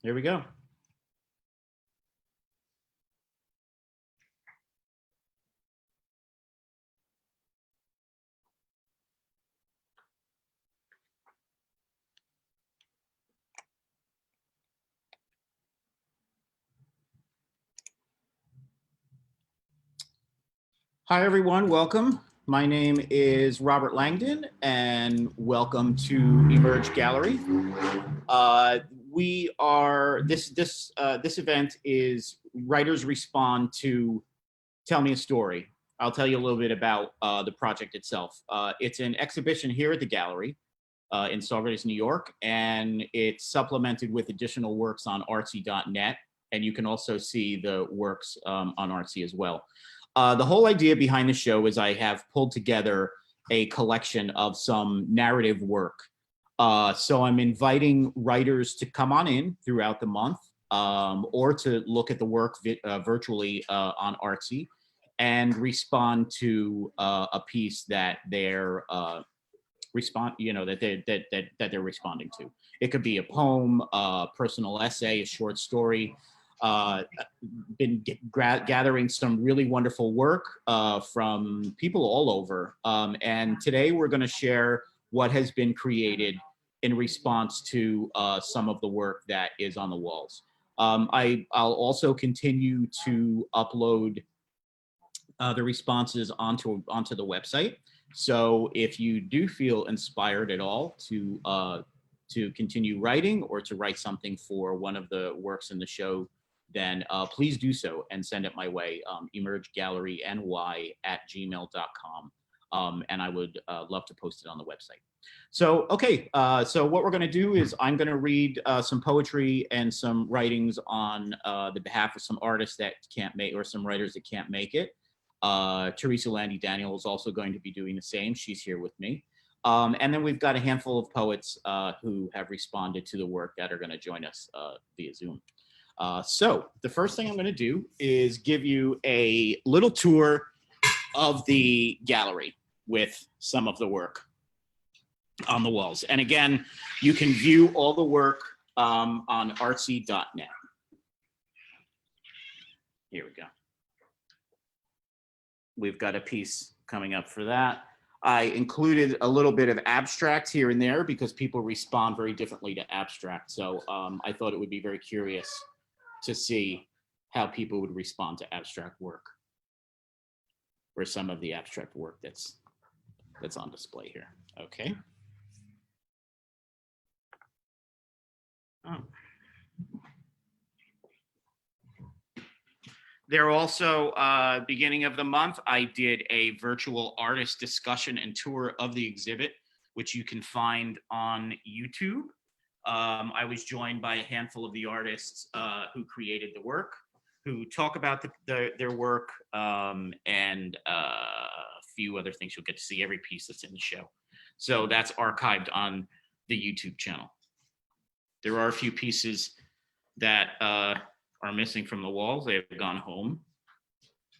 Here we go. Hi, everyone. Welcome. My name is Robert Langdon, and welcome to Emerge Gallery. This event is Writers Respond to Tell Me a Story. I'll tell you a little bit about the project itself. It's an exhibition here at the gallery in Saugerties, New York, and it's supplemented with additional works on artsy.net, and you can also see the works on Artsy as well. The whole idea behind the show is I have pulled together a collection of some narrative work. So I'm inviting writers to come on in throughout the month or to look at the work virtually on Artsy and respond to a piece that they're that they're responding to. It could be a poem, a personal essay, a short story. Been gathering some really wonderful work from people all over. And today we're going to share what has been created in response to some of the work that is on the walls. I'll also continue to upload the responses onto the website. So if you do feel inspired at all to continue writing or to write something for one of the works in the show, then please do so and send it my way, emergegalleryny@gmail.com. And I would love to post it on the website. So, okay, so what we're gonna do is I'm gonna read some poetry and some writings on the behalf of some artists that can't make, or some writers that can't make it. Teresa Landy Daniel is also going to be doing the same. She's here with me. And then we've got a handful of poets who have responded to the work that are gonna join us via Zoom. So the first thing I'm going to do is give you a little tour of the gallery with some of the work on the walls. And again, you can view all the work on artsy.net. Here we go. We've got a piece coming up for that. I included a little bit of abstract here and there because people respond very differently to abstract. So I thought it would be very curious to see how people would respond to abstract work, or some of the abstract work that's on display here. Okay. Oh. There also, beginning of the month, I did a virtual artist discussion and tour of the exhibit, which you can find on YouTube. I was joined by a handful of the artists who created the work, who talk about their work, and a few other things. You'll get to see every piece that's in the show. So that's archived on the YouTube channel. There are a few pieces that are missing from the walls. They have gone home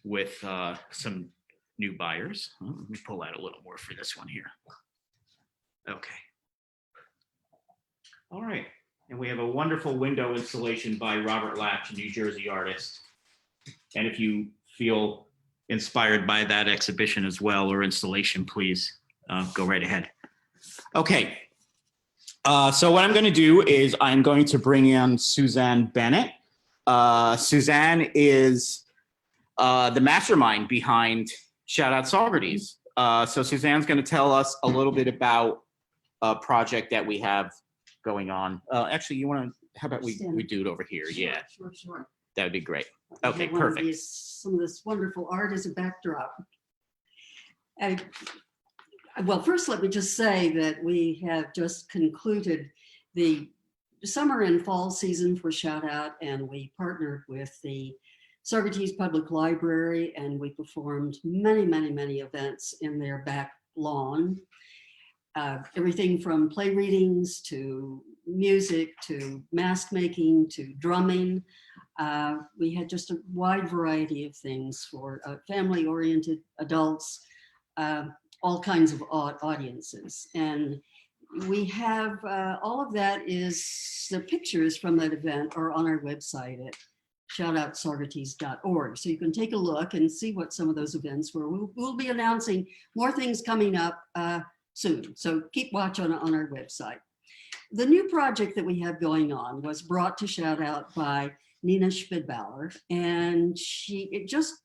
with some new buyers. Let me pull out a little more for this one here. Okay. All right, and we have a wonderful window installation by Robert Latch, a New Jersey artist. And if you feel inspired by that exhibition as well, or installation, please go right ahead. Okay, so what I'm gonna do is I'm going to bring in Suzanne Bennett. Suzanne is the mastermind behind Shout Out Saugerties. So Suzanne's gonna tell us a little bit about a project that we have going on. Actually, you want to, how about we do it over here? Sure, yeah, sure. That would be great. Okay, perfect. Some of this wonderful art as a backdrop. Well, first, let me just say that we have just concluded the summer and fall season for Shout Out, and we partnered with the Saugerties Public Library, and we performed many, many, many events in their back lawn. Everything from play readings to music to mask making to drumming. We had just a wide variety of things for family-oriented adults, all kinds of audiences. And we have all of that is the pictures from that event are on our website at shoutoutsocrates.org. So you can take a look and see what some of those events were. We'll be announcing more things coming up soon. So keep watch on our website. The new project that we have going on was brought to Shout Out by Nina Schmidbauer, and it just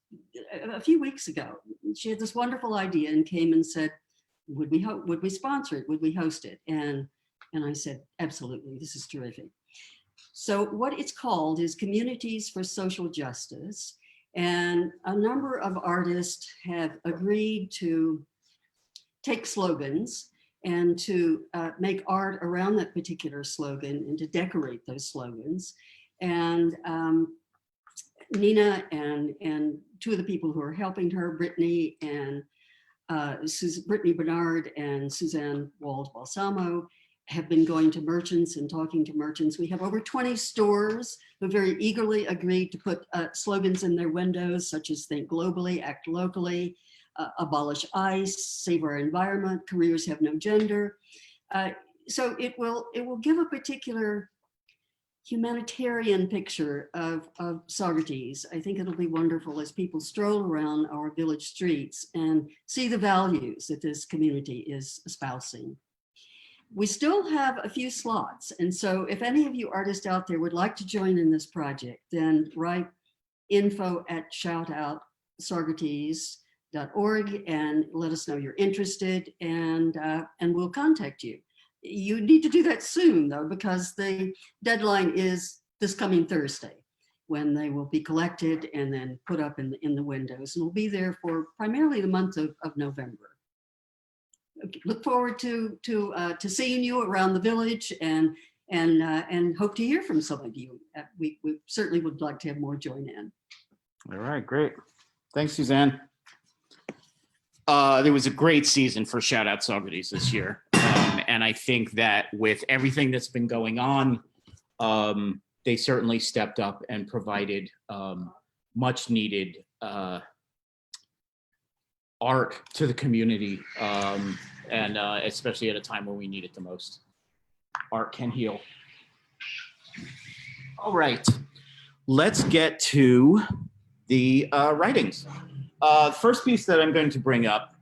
a few weeks ago, she had this wonderful idea and came and said, would we sponsor it? Would we host it? And I said, absolutely, this is terrific. So what it's called is Communities for Social Justice. And a number of artists have agreed to take slogans and to make art around that particular slogan and to decorate those slogans. And Nina and two of the people who are helping her, Brittany Bernard and Suzanne Wald-Balsamo, have been going to merchants and talking to merchants. We have over 20 stores who very eagerly agreed to put slogans in their windows, such as Think Globally, Act Locally, Abolish ICE, Save Our Environment, Careers Have No Gender. So it will give a particular humanitarian picture of Socrates. I think it'll be wonderful as people stroll around our village streets and see the values that this community is espousing. We still have a few slots. And so if any of you artists out there would like to join in this project, then write info@shoutoutsocrates.org and let us know you're interested, and we'll contact you. You need to do that soon though, because the deadline is this coming Thursday when they will be collected and then put up in the windows, and we'll be there for primarily the month of November. Look forward to seeing you around the village and hope to hear from some of you. We certainly would like to have more join in. All right, great. Thanks, Suzanne. There was a great season for Shout Out Socrates this year. And I think that with everything that's been going on, they certainly stepped up and provided much needed art to the community, and especially at a time when we need it the most. Art can heal. All right, let's get to the writings. First piece that I'm going to bring up,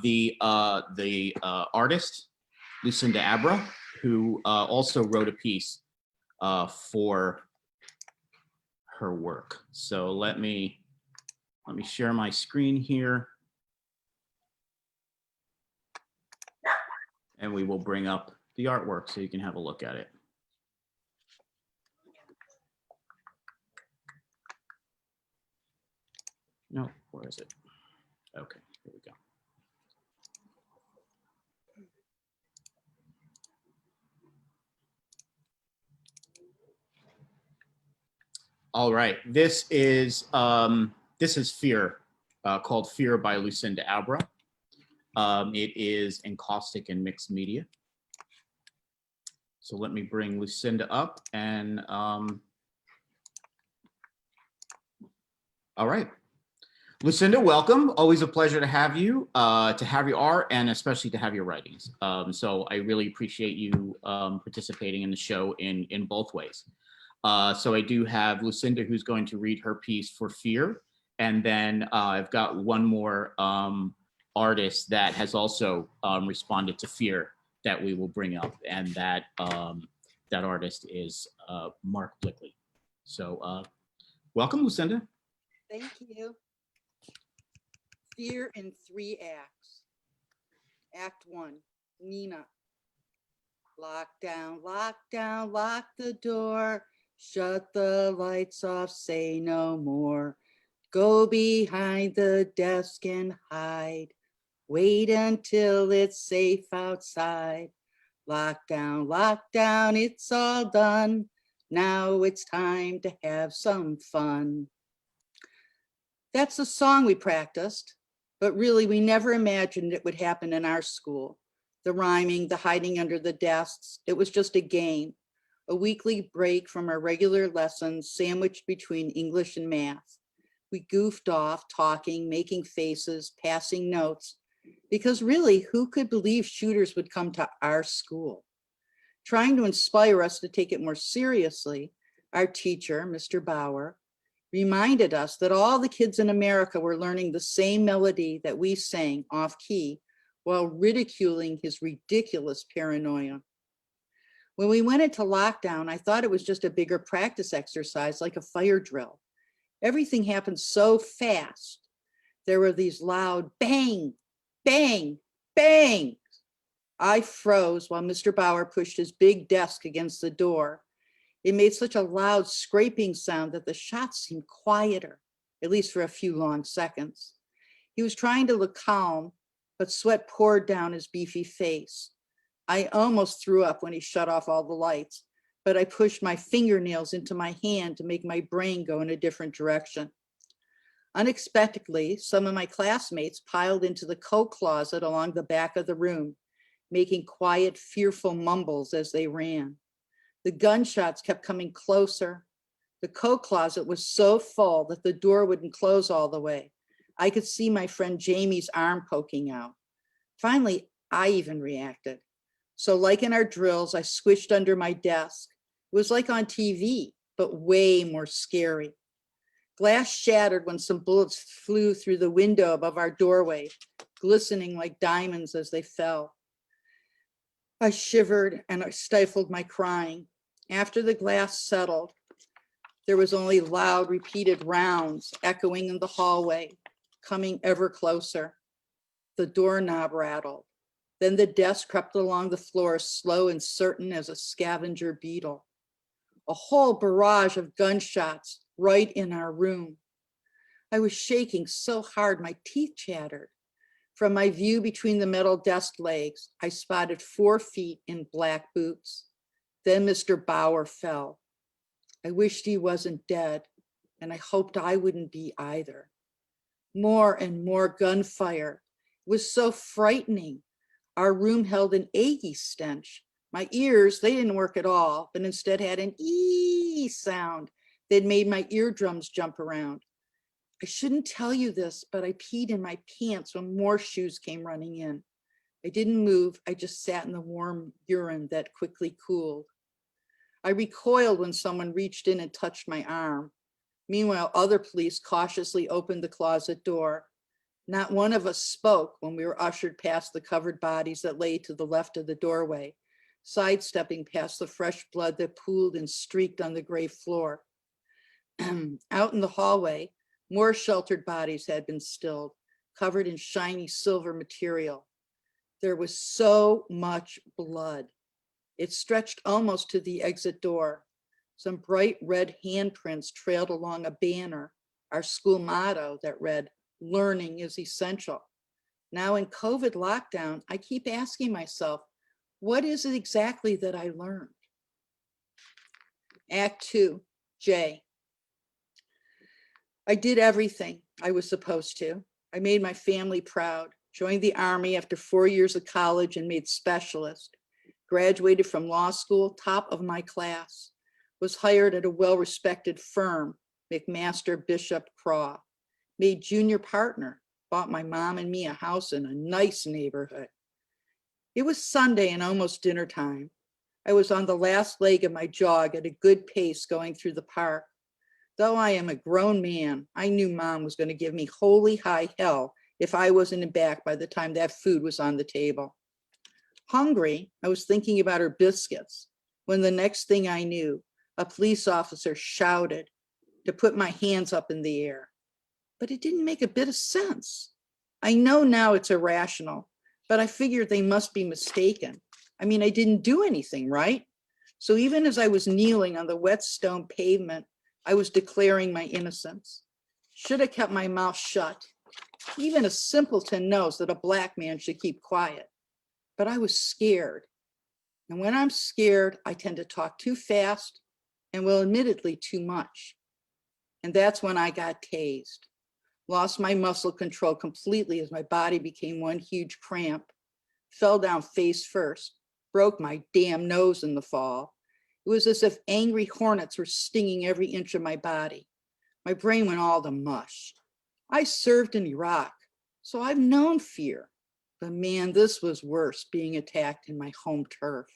the artist, Lucinda Abra, who also wrote a piece for her work. So let me share my screen here, and we will bring up the artwork so you can have a look at it. No, where is it? Okay, here we go. All right, this is Fear, called Fear by Lucinda Abra. It is encaustic and mixed media. So let me bring Lucinda up and all right. Lucinda, welcome. Always a pleasure to have you, to have your art, and especially to have your writings. So I really appreciate you participating in the show in both ways. So I do have Lucinda who's going to read her piece for Fear. And then I've got one more artist that has also responded to Fear that we will bring up. And that artist is Mark Blickley. So welcome, Lucinda. Thank you. Fear in 3 acts. Act 1, Nina. Lock down, lock the door. Shut the lights off, say no more. Go behind the desk and hide. Wait until it's safe outside. Lock down, it's all done. Now it's time to have some fun. That's a song we practiced, but really we never imagined it would happen in our school. The rhyming, the hiding under the desks, it was just a game, a weekly break from our regular lessons sandwiched between English and math. We goofed off, talking, making faces, passing notes, Because really, who could believe shooters would come to our school? Trying to inspire us to take it more seriously, our teacher, Mr. Bauer, reminded us that all the kids in America were learning the same melody that we sang off key while ridiculing his ridiculous paranoia. When we went into lockdown, I thought it was just a bigger practice exercise like a fire drill. Everything happened so fast. There were these loud bang, bang, bang. I froze while Mr. Bauer pushed his big desk against the door. It made such a loud scraping sound that the shots seemed quieter, at least for a few long seconds. He was trying to look calm, but sweat poured down his beefy face. I almost threw up when he shut off all the lights, but I pushed my fingernails into my hand to make my brain go in a different direction. Unexpectedly, some of my classmates piled into the coat closet along the back of the room, making quiet, fearful mumbles as they ran. The gunshots kept coming closer. The coat closet was so full that the door wouldn't close all the way. I could see my friend Jamie's arm poking out. Finally, I even reacted. So like in our drills, I squished under my desk. It was like on TV, but way more scary. Glass shattered when some bullets flew through the window above our doorway, glistening like diamonds as they fell. I shivered and I stifled my crying. After the glass settled, there was only loud, repeated rounds echoing in the hallway, coming ever closer. The doorknob rattled. Then the desk crept along the floor, slow and certain as a scavenger beetle. A whole barrage of gunshots right in our room. I was shaking so hard my teeth chattered. From my view between the metal desk legs, I spotted 4 feet in black boots. Then Mr. Bauer fell. I wished he wasn't dead, and I hoped I wouldn't be either. More and more gunfire. It was so frightening. Our room held an achy stench. My ears, they didn't work at all, but instead had an ee sound that made my eardrums jump around. I shouldn't tell you this, but I peed in my pants when more shoes came running in. I didn't move. I just sat in the warm urine that quickly cooled. I recoiled when someone reached in and touched my arm. Meanwhile, other police cautiously opened the closet door. Not one of us spoke when we were ushered past the covered bodies that lay to the left of the doorway, sidestepping past the fresh blood that pooled and streaked on the gray floor. Out in the hallway, more sheltered bodies had been stilled, covered in shiny silver material. There was so much blood. It stretched almost to the exit door. Some bright red handprints trailed along a banner, our school motto that read, "Learning is essential." Now in COVID lockdown, I keep asking myself, what is it exactly that I learned? Act 2, J. I did everything I was supposed to. I made my family proud, joined the Army after 4 years of college and made specialist, graduated from law school, top of my class, was hired at a well-respected firm, McMaster Bishop Craw, made junior partner, bought my mom and me a house in a nice neighborhood. It was Sunday and almost dinner time. I was on the last leg of my jog at a good pace going through the park. Though I am a grown man, I knew Mom was going to give me holy high hell if I wasn't back by the time that food was on the table. Hungry, I was thinking about her biscuits when the next thing I knew, a police officer shouted to put my hands up in the air. But it didn't make a bit of sense. I know now it's irrational, but I figured they must be mistaken. I mean, I didn't do anything, right? So even as I was kneeling on the wet stone pavement, I was declaring my innocence. Should have kept my mouth shut. Even a simpleton knows that a black man should keep quiet. But I was scared. And when I'm scared, I tend to talk too fast and, well, admittedly, too much. And that's when I got tased. Lost my muscle control completely as my body became one huge cramp. Fell down face first. Broke my damn nose in the fall. It was as if angry hornets were stinging every inch of my body. My brain went all to mush. I served in Iraq, so I've known fear. But man, this was worse, being attacked in my home turf.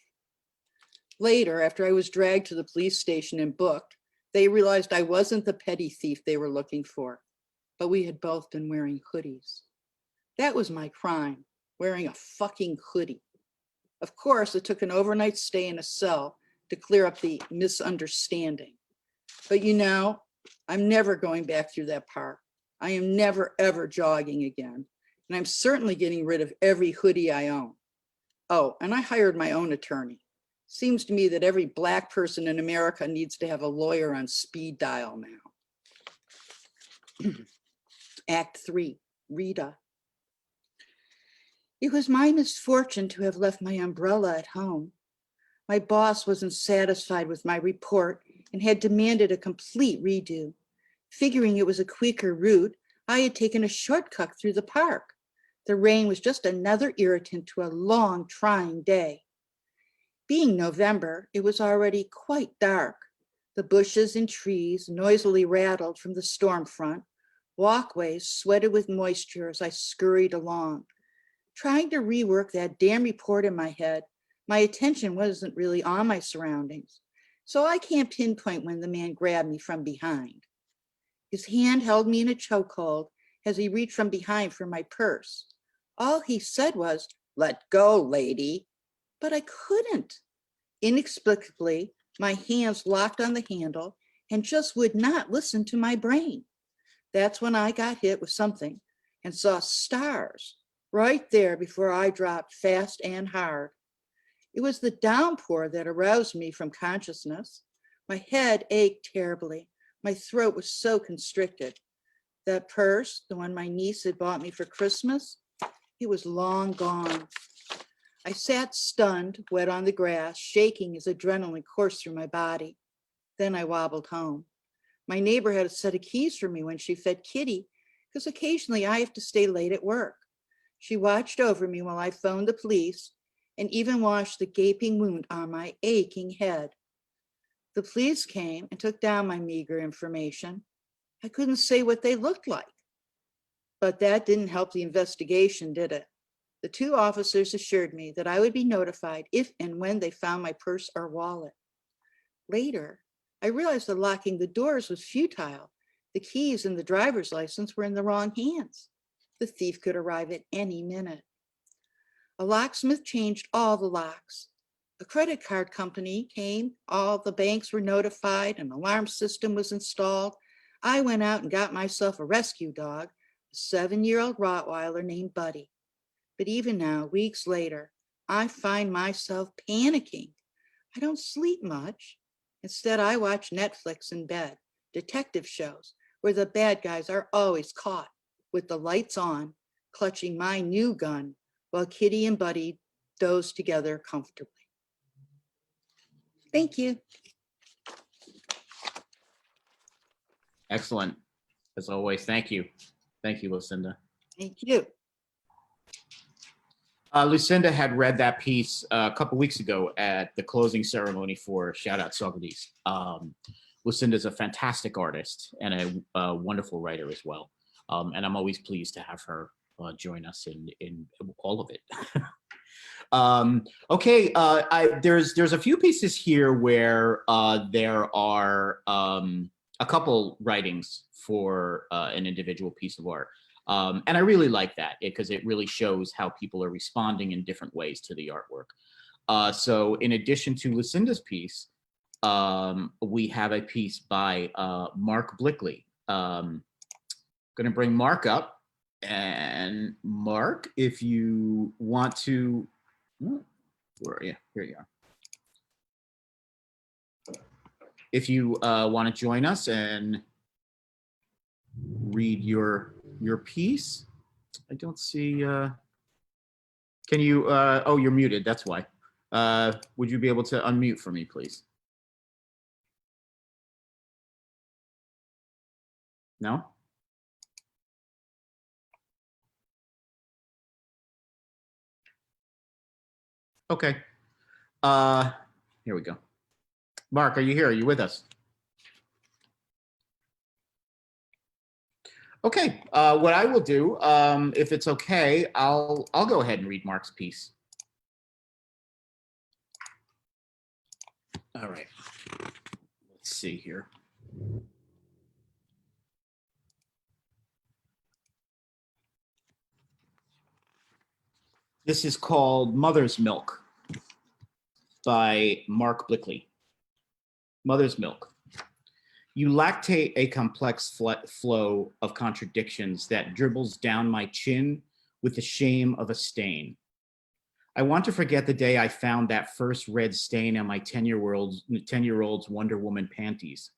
Later, after I was dragged to the police station and booked, they realized I wasn't the petty thief they were looking for, but we had both been wearing hoodies. That was my crime, wearing a fucking hoodie. Of course, it took an overnight stay in a cell to clear up the misunderstanding. But you know, I'm never going back through that park. I am never, ever jogging again. And I'm certainly getting rid of every hoodie I own. Oh, and I hired my own attorney. Seems to me that every Black person in America needs to have a lawyer on speed dial now. Act 3, Rita. It was my misfortune to have left my umbrella at home. My boss wasn't satisfied with my report and had demanded a complete redo. Figuring it was a quicker route, I had taken a shortcut through the park. The rain was just another irritant to a long, trying day. Being November, it was already quite dark. The bushes and trees noisily rattled from the storm front. Walkways sweated with moisture as I scurried along. Trying to rework that damn report in my head, my attention wasn't really on my surroundings, so I can't pinpoint when the man grabbed me from behind. His hand held me in a chokehold as he reached from behind for my purse. All he said was, "Let go, lady." But I couldn't. Inexplicably, my hands locked on the handle and just would not listen to my brain. That's when I got hit with something and saw stars right there before I dropped fast and hard. It was the downpour that aroused me from consciousness. My head ached terribly. My throat was so constricted. That purse, the one my niece had bought me for Christmas, it was long gone. I sat stunned, wet on the grass, shaking as adrenaline coursed through my body. Then I wobbled home. My neighbor had a set of keys for me when she fed Kitty, because occasionally I have to stay late at work. She watched over me while I phoned the police and even washed the gaping wound on my aching head. The police came and took down my meager information. I couldn't say what they looked like, but that didn't help the investigation, did it? The two officers assured me that I would be notified if and when they found my purse or wallet. Later, I realized that locking the doors was futile. The keys and the driver's license were in the wrong hands. The thief could arrive at any minute. A locksmith changed all the locks. A credit card company came, all the banks were notified, an alarm system was installed. I went out and got myself a rescue dog, a 7-year-old Rottweiler named Buddy. But even now, weeks later, I find myself panicking. I don't sleep much. Instead, I watch Netflix in bed, detective shows where the bad guys are always caught with the lights on, clutching my new gun while Kitty and Buddy doze together comfortably. Thank you. Excellent. As always, thank you. Thank you, Lucinda. Thank you. Lucinda had read that piece a couple weeks ago at the closing ceremony for Shout Out Socrates. Lucinda's a fantastic artist and a wonderful writer as well. And I'm always pleased to have her join us in all of it. Okay, there's a few pieces here where there are a couple writings for an individual piece of art. And I really like that because it really shows how people are responding in different ways to the artwork. So in addition to Lucinda's piece, we have a piece by Mark Blickley. Going to bring Mark up. And Mark, if you want to, where are you? Here you are. If you want to join us and read your piece, I don't see. Can you? Oh, you're muted. That's why. Would you be able to unmute for me, please? No. Okay. Here we go. Mark, are you here? Are you with us? Okay, what I will do, if it's okay, I'll go ahead and read Mark's piece. All right, let's see here. This is called Mother's Milk by Mark Blickley. Mother's Milk. You lactate a complex flow of contradictions that dribbles down my chin with the shame of a stain. I want to forget the day I found that first red stain on my 10-year-old's Wonder Woman panties.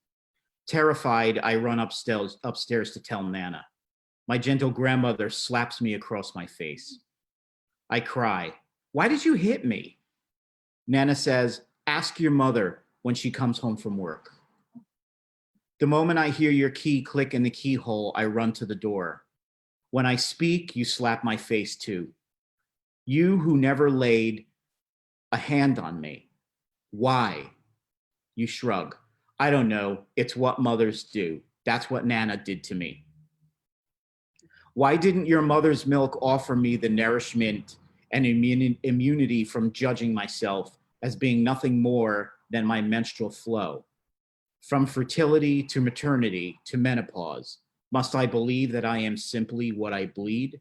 Terrified, I run upstairs to tell Nana. My gentle grandmother slaps me across my face. I cry, "Why did you hit me?" Nana says, "Ask your mother when she comes home from work." The moment I hear your key click in the keyhole, I run to the door. When I speak, you slap my face too. You who never laid a hand on me. Why? You shrug. I don't know. It's what mothers do. That's what Nana did to me. Why didn't your mother's milk offer me the nourishment and immunity from judging myself as being nothing more than my menstrual flow? From fertility to maternity to menopause, must I believe that I am simply what I bleed?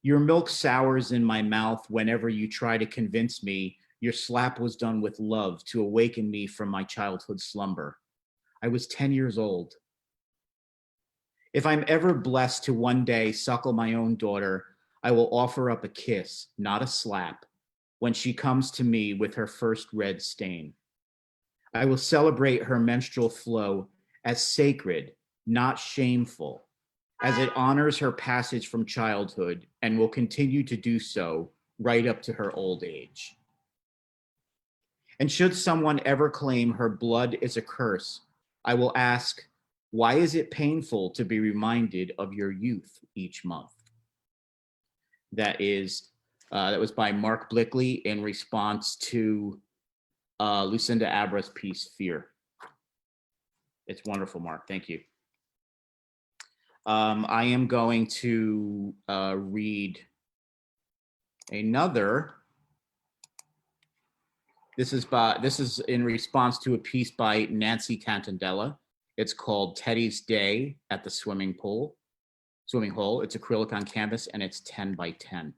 Your milk sours in my mouth whenever you try to convince me your slap was done with love to awaken me from my childhood slumber. I was 10 years old. If I'm ever blessed to one day suckle my own daughter, I will offer up a kiss, not a slap, when she comes to me with her first red stain. I will celebrate her menstrual flow as sacred, not shameful, as it honors her passage from childhood and will continue to do so right up to her old age. And should someone ever claim her blood is a curse, I will ask, why is it painful to be reminded of your youth each month? That was by Mark Blickley in response to Lucinda Abra's piece, Fear. It's wonderful, Mark. Thank you. I am going to read another. This is in response to a piece by Nancy Cantandela. It's called Teddy's Day at the Swimming Hole. It's acrylic on canvas and it's 10 by 10.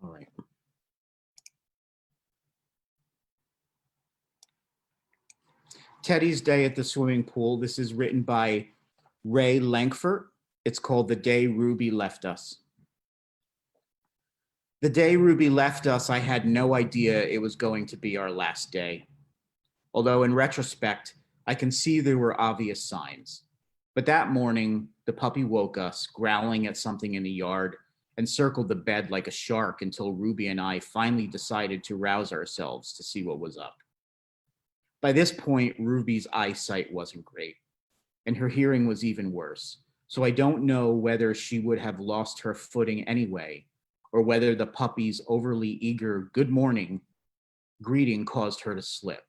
All right. Teddy's Day at the Swimming Pool. This is written by Ray Lankford. It's called The Day Ruby Left Us. The day Ruby left us, I had no idea it was going to be our last day. Although in retrospect, I can see there were obvious signs. But that morning, the puppy woke us, growling at something in the yard, and circled the bed like a shark until Ruby and I finally decided to rouse ourselves to see what was up. By this point, Ruby's eyesight wasn't great, and her hearing was even worse. So I don't know whether she would have lost her footing anyway, or whether the puppy's overly eager good morning greeting caused her to slip.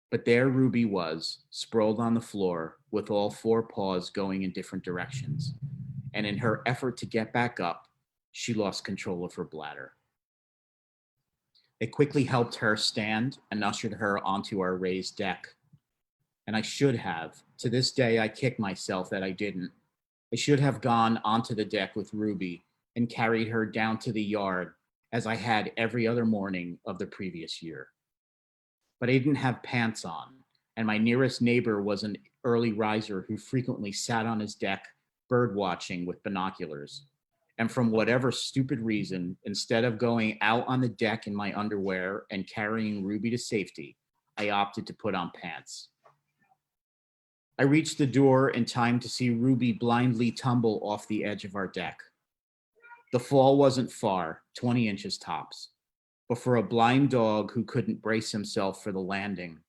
But there Ruby was, sprawled on the floor, with all four paws going in different directions. And in her effort to get back up, she lost control of her bladder. They quickly helped her stand and ushered her onto our raised deck. And I should have. To this day, I kick myself that I didn't. I should have gone onto the deck with Ruby and carried her down to the yard as I had every other morning of the previous year. But I didn't have pants on, and my nearest neighbor was an early riser who frequently sat on his deck bird watching with binoculars. And from whatever stupid reason, instead of going out on the deck in my underwear and carrying Ruby to safety, I opted to put on pants. I reached the door in time to see Ruby blindly tumble off the edge of our deck. The fall wasn't far, 20 inches tops, but for a blind dog who couldn't brace himself for the landing,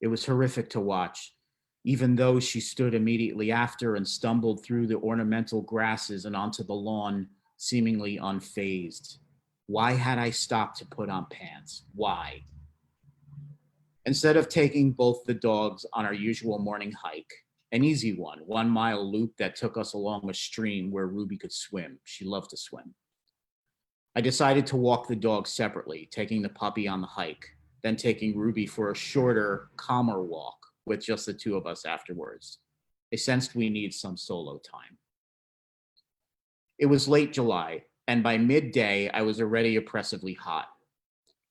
it was horrific to watch, even though she stood immediately after and stumbled through the ornamental grasses and onto the lawn, seemingly unfazed. Why had I stopped to put on pants? Why? Instead of taking both the dogs on our usual morning hike, an easy one, 1 mile loop that took us along a stream where Ruby could swim. She loved to swim. I decided to walk the dogs separately, taking the puppy on the hike, then taking Ruby for a shorter, calmer walk with just the two of us afterwards. I sensed we need some solo time. It was late July, and by midday, I was already oppressively hot.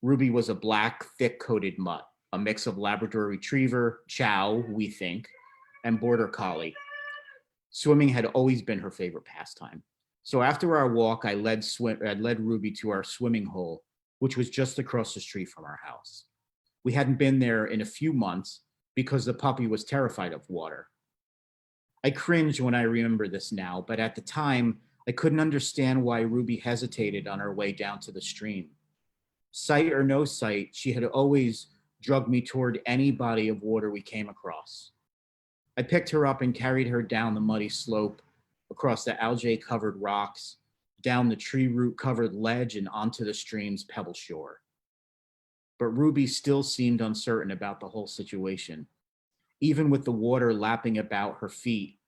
Ruby was a black, thick-coated mutt, a mix of Labrador Retriever, Chow, we think, and Border Collie. Swimming had always been her favorite pastime. So after our walk, I led Ruby to our swimming hole, which was just across the street from our house. We hadn't been there in a few months because the puppy was terrified of water. I cringe when I remember this now, but at the time, I couldn't understand why Ruby hesitated on her way down to the stream. Sight or no sight, she had always drugged me toward any body of water we came across. I picked her up and carried her down the muddy slope, across the algae-covered rocks, down the tree root-covered ledge and onto the stream's pebble shore. But Ruby still seemed uncertain about the whole situation. Even with the water lapping about her feet,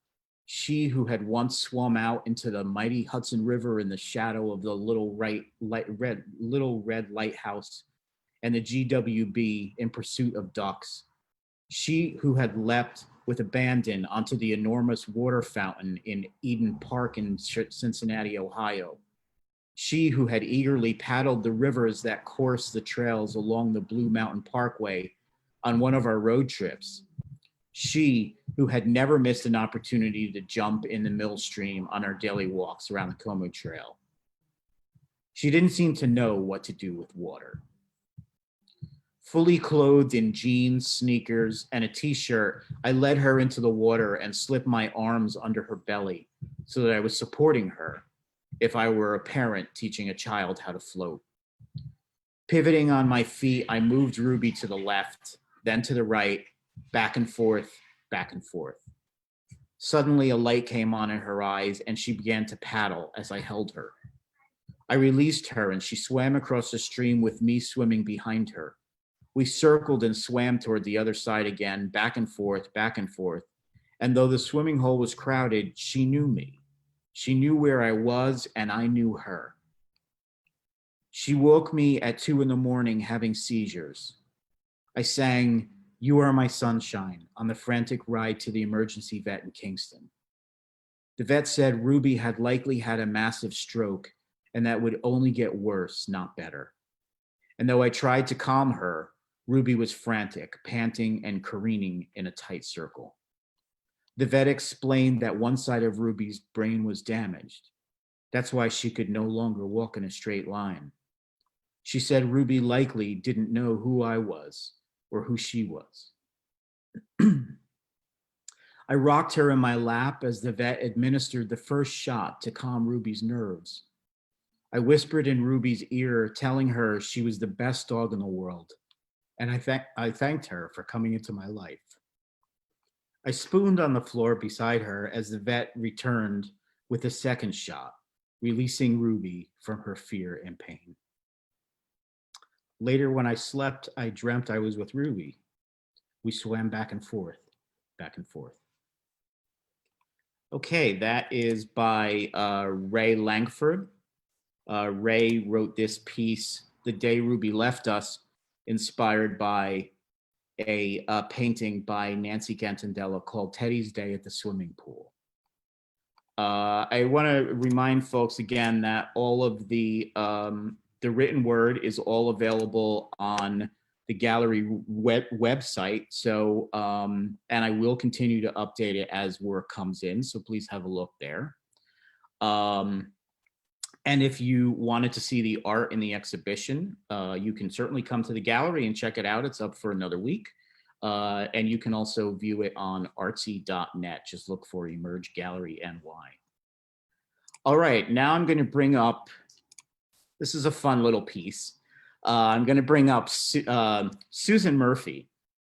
she who had once swum out into the mighty Hudson River in the shadow of the little red lighthouse and the GWB in pursuit of ducks, she who had leapt with abandon onto the enormous water fountain in Eden Park in Cincinnati, Ohio, she who had eagerly paddled the rivers that course the trails along the Blue Mountain Parkway on one of our road trips, she who had never missed an opportunity to jump in the mill stream on our daily walks around the Como Trail. She didn't seem to know what to do with water. Fully clothed in jeans, sneakers, and a t-shirt, I led her into the water and slipped my arms under her belly so that I was supporting her if I were a parent teaching a child how to float. Pivoting on my feet, I moved Ruby to the left, then to the right, back and forth, back and forth. Suddenly, a light came on in her eyes, and she began to paddle as I held her. I released her, and she swam across the stream with me swimming behind her. We circled and swam toward the other side again, back and forth, and though the swimming hole was crowded, she knew me. She knew where I was, and I knew her. She woke me at 2 a.m. having seizures. I sang, "You Are My Sunshine," on the frantic ride to the emergency vet in Kingston. The vet said Ruby had likely had a massive stroke and that would only get worse, not better. And though I tried to calm her, Ruby was frantic, panting and careening in a tight circle. The vet explained that one side of Ruby's brain was damaged. That's why she could no longer walk in a straight line. She said Ruby likely didn't know who I was or who she was. I rocked her in my lap as the vet administered the first shot to calm Ruby's nerves. I whispered in Ruby's ear, telling her she was the best dog in the world, and I thanked her for coming into my life. I spooned on the floor beside her as the vet returned with a second shot, releasing Ruby from her fear and pain. Later, when I slept, I dreamt I was with Ruby. We swam back and forth, back and forth. Okay, that is by Ray Lankford. Ray wrote this piece the day Ruby left us, inspired by a painting by Nancy Gantandella called Teddy's Day at the Swimming Pool. I want to remind folks again that all of the written word is all available on the gallery website. So, and I will continue to update it as work comes in. So please have a look there. And if you wanted to see the art in the exhibition, you can certainly come to the gallery and check it out. It's up for another week. And you can also view it on artsy.net. Just look for Emerge Gallery NY. All right, now I'm going to bring up, this is a fun little piece. I'm going to bring up Susan Murphy,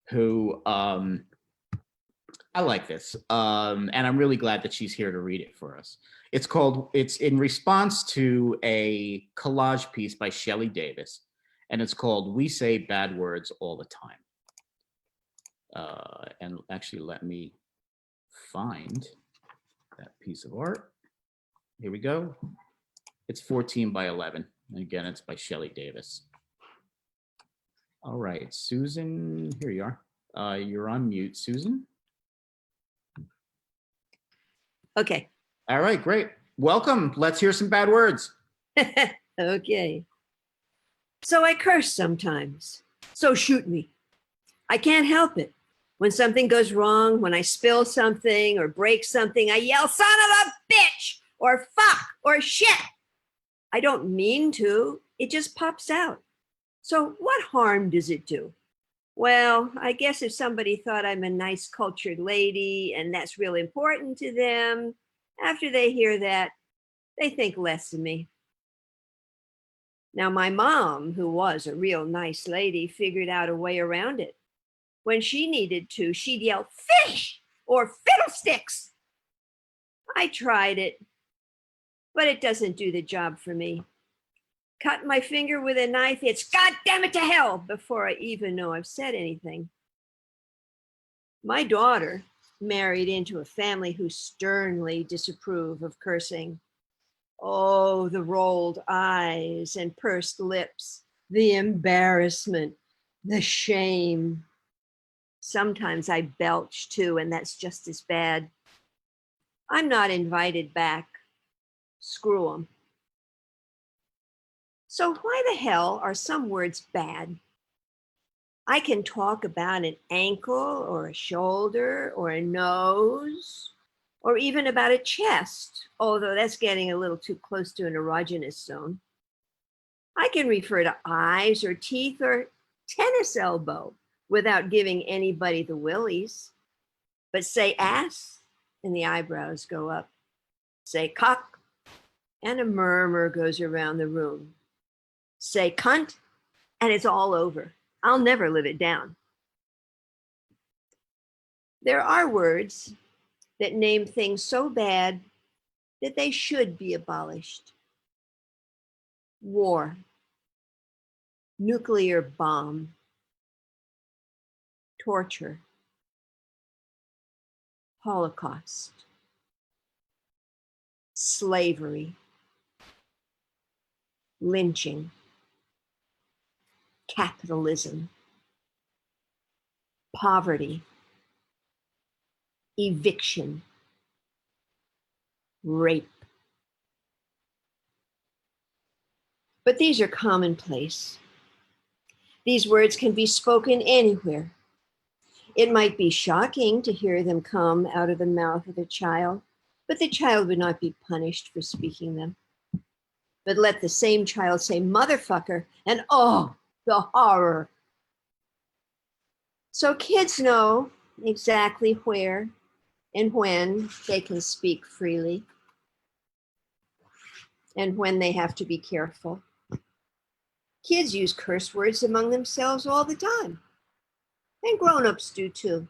who I like this. And I'm really glad that she's here to read it for us. It's in response to a collage piece by Shelley Davis, and it's called "We Say Bad Words All the Time." And actually, let me find that piece of art. Here we go. It's 14 by 11. And again, it's by Shelley Davis. All right, Susan, here you are. You're on mute, Susan. Okay. All right, great. Welcome. Let's hear some bad words. Okay. So I curse sometimes. So shoot me. I can't help it. When something goes wrong, when I spill something or break something, I yell, son of a bitch, or fuck, or shit. I don't mean to. It just pops out. So what harm does it do? Well, I guess if somebody thought I'm a nice, cultured lady and that's real important to them, after they hear that, they think less of me. Now, my mom, who was a real nice lady, figured out a way around it. When she needed to, she'd yell, fish or fiddlesticks. I tried it, but it doesn't do the job for me. Cut my finger with a knife, it's God damn it to hell before I even know I've said anything. My daughter married into a family who sternly disapprove of cursing. Oh, the rolled eyes and pursed lips, the embarrassment, the shame. Sometimes I belch too, and that's just as bad. I'm not invited back. Screw them. So why the hell are some words bad? I can talk about an ankle or a shoulder or a nose or even about a chest, although that's getting a little too close to an erogenous zone. I can refer to eyes or teeth or tennis elbow without giving anybody the willies. But say ass and the eyebrows go up. Say cock and a murmur goes around the room. Say cunt and it's all over. I'll never live it down. There are words that name things so bad that they should be abolished. War, nuclear bomb, torture, Holocaust, slavery, lynching, capitalism, poverty, eviction, rape. But these are commonplace. These words can be spoken anywhere. It might be shocking to hear them come out of the mouth of a child, but the child would not be punished for speaking them. But let the same child say motherfucker, and oh, the horror. So kids know exactly where and when they can speak freely and when they have to be careful. Kids use curse words among themselves all the time, and grown-ups do too.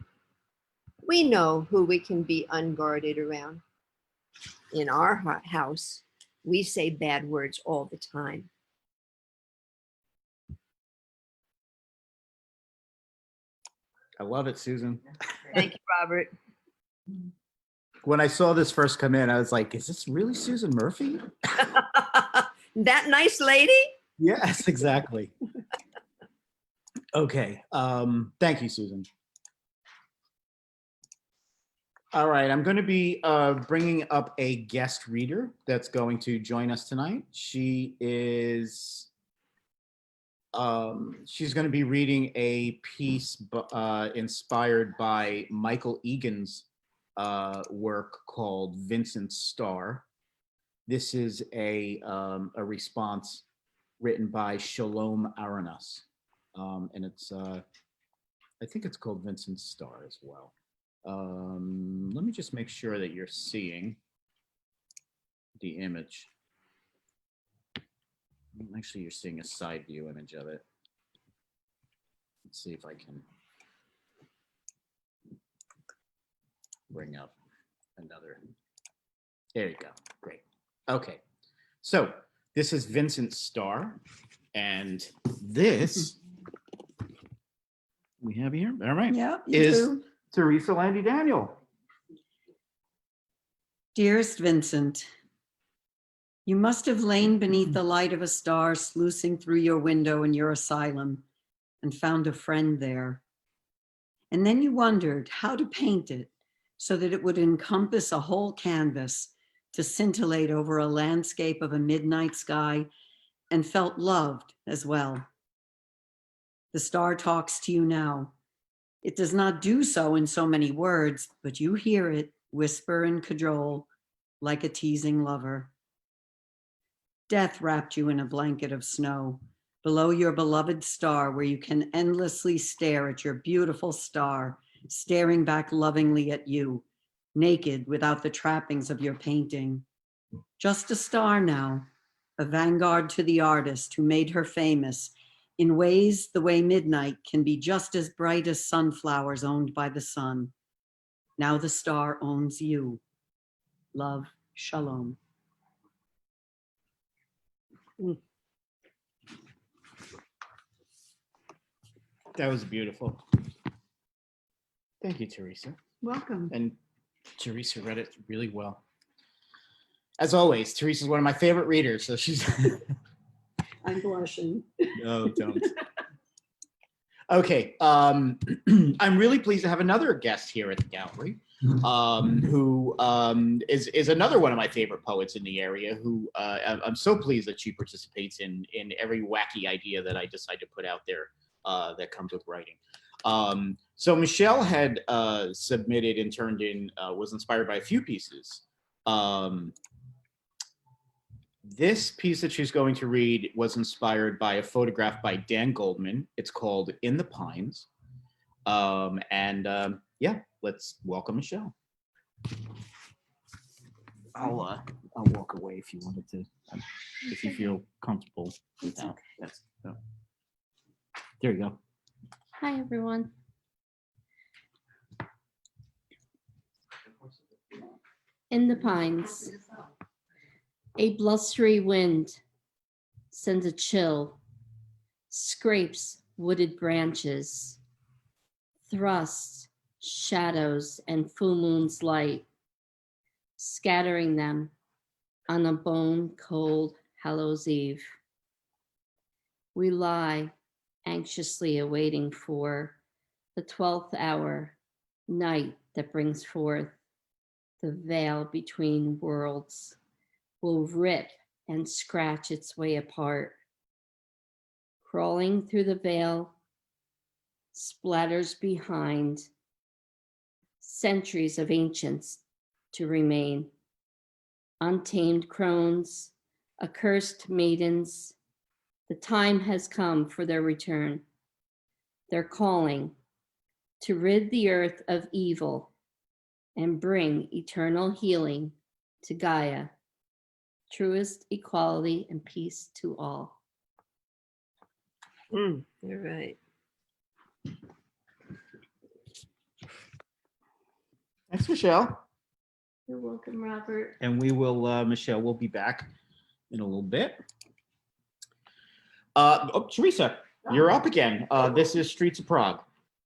We know who we can be unguarded around. In our house, we say bad words all the time. I love it, Susan. Thank you, Robert. When I saw this first come in, I was like, is this really Susan Murphy? That nice lady? Yes, exactly. Okay. Thank you, Susan. All right. I'm going to be bringing up a guest reader that's going to join us tonight. She is she's going to be reading a piece inspired by Michael Egan's work called Vincent Starr. This is a response written by Shalom Aranas. And it's, I think it's called Vincent Starr as well. Let me just make sure that you're seeing the image. Actually, you're seeing a side view image of it. Let's see if I can bring up another There you go. Great. Okay. So this is Vincent Starr, and this we have here. All right. Yeah, you Is do. Teresa Landy Daniel. Dearest Vincent, you must have lain beneath the light of a star sluicing through your window in your asylum and found a friend there. And then you wondered how to paint it so that it would encompass a whole canvas to scintillate over a landscape of a midnight sky, and felt loved as well. The star talks to you now. It does not do so in so many words, but you hear it whisper and cajole like a teasing lover. Death wrapped you in a blanket of snow below your beloved star, where you can endlessly stare at your beautiful star, staring back lovingly at you, naked without the trappings of your painting. Just a star now, a vanguard to the artist who made her famous in ways the way midnight can be just as bright as sunflowers owned by the sun. Now the star owns you. Love, Shalom. That was beautiful. Thank you, Teresa. Welcome. And Teresa read it really well. As always, Teresa's one of my favorite readers, so she's. I'm blushing. No, don't. Okay, I'm really pleased to have another guest here at the gallery, who is another one of my favorite poets in the area. Who I'm so pleased that she participates in every wacky idea that I decide to put out there that comes with writing. So Michelle had submitted and turned in, was inspired by a few pieces. This piece that she's going to read was inspired by a photograph by Dan Goldman. It's called In the Pines. Yeah, let's welcome Michelle. I'll walk away if you wanted to, if you feel comfortable. No, no. There you go. Hi, everyone. In the pines, a blustery wind sends a chill, scrapes wooded branches, thrusts shadows and full moon's light, scattering them on a bone cold Hallows Eve. We lie anxiously awaiting for the 12th hour, night that brings forth the veil between worlds will rip and scratch its way apart. Crawling through the veil, splatters behind centuries of ancients to remain. Untamed crones, accursed maidens, the time has come for their return. They're calling to rid the earth of evil and bring eternal healing to Gaia, truest equality and peace to all. You're right. Thanks, Michelle. You're welcome, Robert. And we will, Michelle, we'll be back in a little bit. Teresa, you're up again. This is Streets of Prague.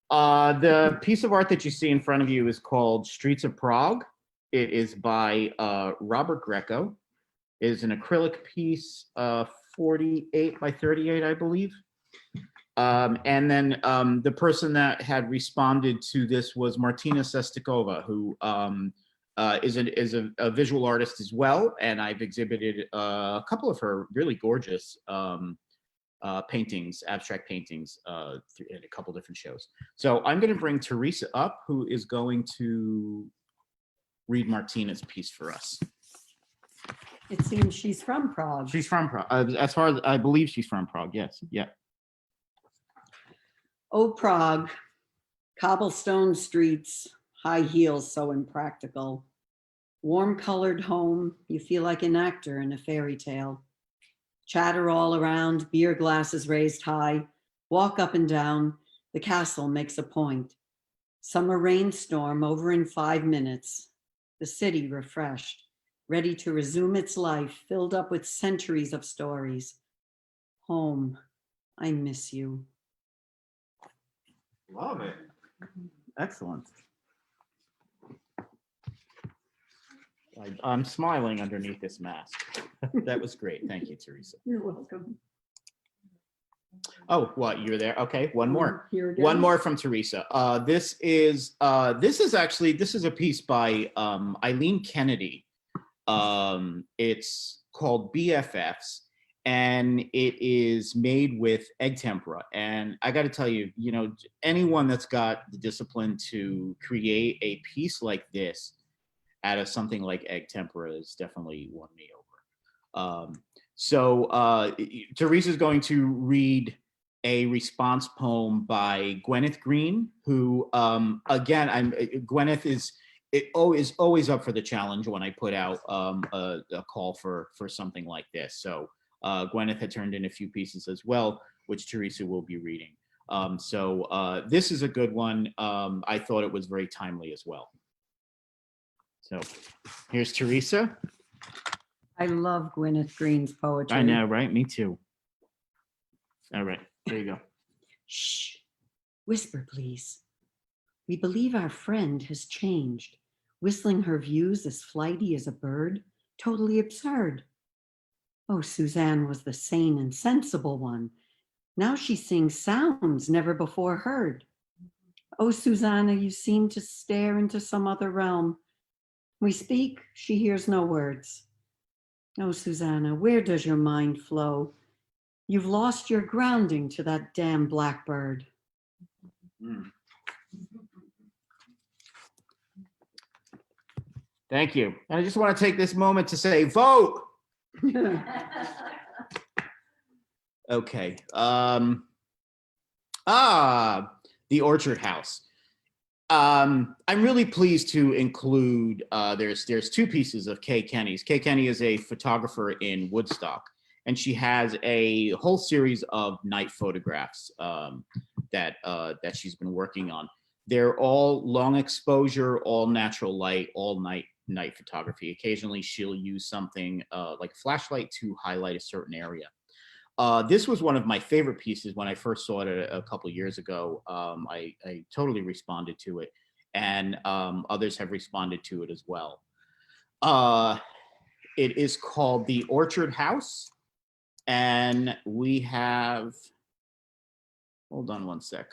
The piece of art that you see in front of you is called Streets of Prague. It is by Robert Greco. It is an acrylic piece, 48 by 38, I believe. And then the person that had responded to this was Martina Sestakova, who is a visual artist as well. And I've exhibited a couple of her really gorgeous paintings, abstract paintings, in a couple different shows. So I'm going to bring Teresa up, who is going to read Martina's piece for us. It seems she's from Prague. She's from Prague. As far as I believe, she's from Prague. Yes. Yeah. Oh, Prague, cobblestone streets, high heels so impractical. Warm colored home, you feel like an actor in a fairy tale. Chatter all around, beer glasses raised high, walk up and down, the castle makes a point. Summer rainstorm over in 5 minutes, the city refreshed. ready to resume its life, filled up with centuries of stories. Home, I miss you. Love it. Excellent. I'm smiling underneath this mask. That was great. Thank you, Teresa. You're welcome. Oh, what, you're there? Okay, one more. Here again. One more from Teresa. This is a piece by Eileen Kennedy. It's called BFFs, and it is made with egg tempera. And I got to tell you, anyone that's got the discipline to create a piece like this out of something like egg tempera has definitely won me over. So Teresa's going to read a response poem by Gwyneth Green, who, again, Gwyneth is always up for the challenge when I put out a call for something like this. So Gwyneth had turned in a few pieces as well, which Teresa will be reading. So this is a good one. I thought it was very timely as well. So here's Teresa. I love Gwyneth Green's poetry. I know, right? Me too. All right, there you go. Shh, whisper, please. We believe our friend has changed, whistling her views as flighty as a bird, totally absurd. Oh, Suzanne was the sane and sensible one. Now she sings sounds never before heard. Oh, Susanna, you seem to stare into some other realm. We speak, she hears no words. Oh, Susanna, where does your mind flow? You've lost your grounding to that damn blackbird. Mm. Thank you. And I just want to take this moment to say, vote. Okay. The Orchard House. I'm really pleased to include, there's two pieces of Kay Kenny's. Kay Kenny is a photographer in Woodstock, and she has a whole series of night photographs that she's been working on. They're all long exposure, all natural light, all night photography. Occasionally she'll use something like a flashlight to highlight a certain area. This was one of my favorite pieces when I first saw it a couple of years ago. I totally responded to it, and others have responded to it as well. It is called The Orchard House, and we have, hold on one sec.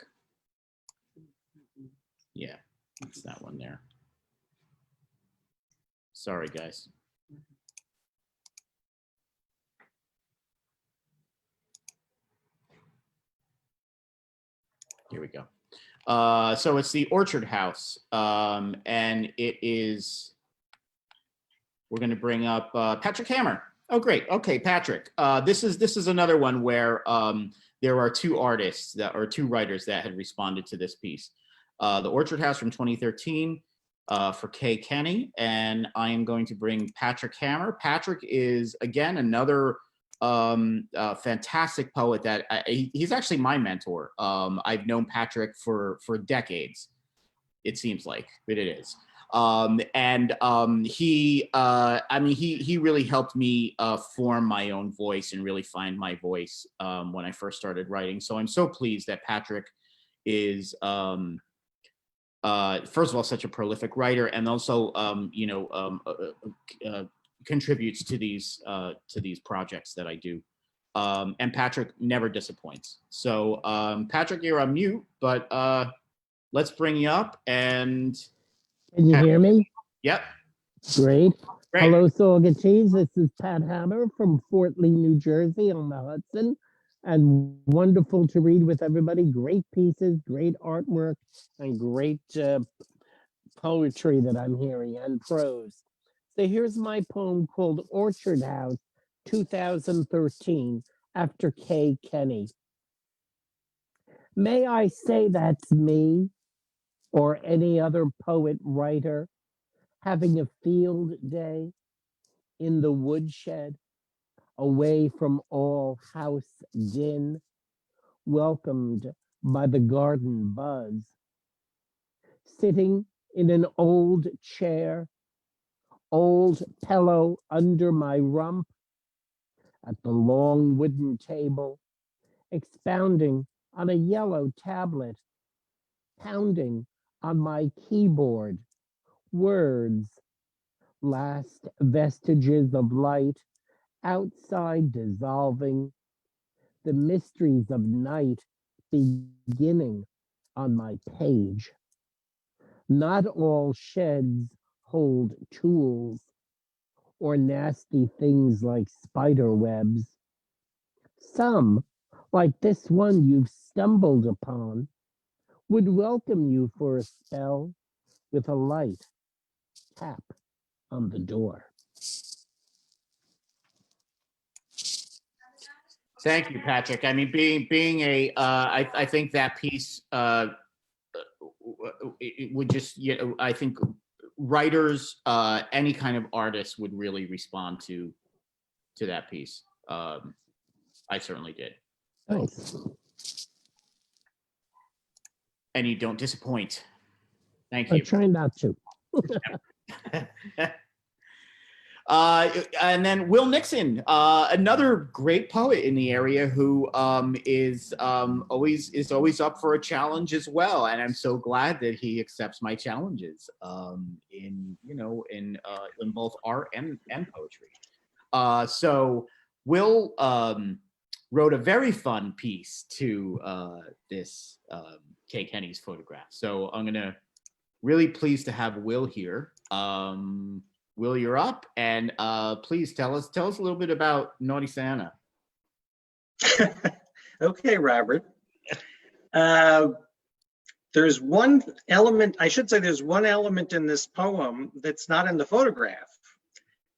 Yeah, it's that one there. Sorry, guys. Here we go. So it's The Orchard House, and it is, we're going to bring up Patrick Hammer. Oh, great. Okay, Patrick. This is another one where there are two artists two writers that had responded to this piece. The Orchard House from 2013 for Kay Kenny, and I am going to bring Patrick Hammer. Patrick is, again, another fantastic poet that he's actually my mentor. I've known Patrick for decades, it seems like, but it is. He really helped me form my own voice and really find my voice when I first started writing. So I'm so pleased that Patrick is first of all such a prolific writer, and also contributes to these projects that I do. And Patrick never disappoints. So Patrick, you're on mute, but let's bring you up. And can you hear me? Yep. Great. Great. Hello, Saugachees. This is Pat Hammer from Fort Lee, New Jersey on the Hudson. And wonderful to read with everybody. Great pieces, great artwork, and great poetry that I'm hearing, and prose. So here's my poem called Orchard House, 2013, after Kay Kenny. May I say that's me, or any other poet writer, having a field day in the woodshed, away from all house din, welcomed by the garden buzz, sitting in an old chair, old pillow under my rump, at the long wooden table, expounding on a yellow tablet, pounding on my keyboard, words, last vestiges of light, outside dissolving, the mysteries of night beginning on my page. Not all sheds hold tools or nasty things like spider webs. Some, like this one you've stumbled upon, would welcome you for a spell with a light tap on the door. Thank you, Patrick. I mean, being a, I think that piece it would just, you know, I think writers, any kind of artist would really respond to that piece. I certainly did. Thanks. And you don't disappoint. Thank I you. try not to. And then Will Nixon, another great poet in the area who is always up for a challenge as well. And I'm so glad that he accepts my challenges in both art and poetry. So Will wrote a very fun piece to this Kay Kenny's photograph. So I'm gonna really pleased to have Will here. Will, you're up, and please tell us a little bit about Naughty Santa. Okay, Robert. There's one element, I should say there's one element in this poem that's not in the photograph.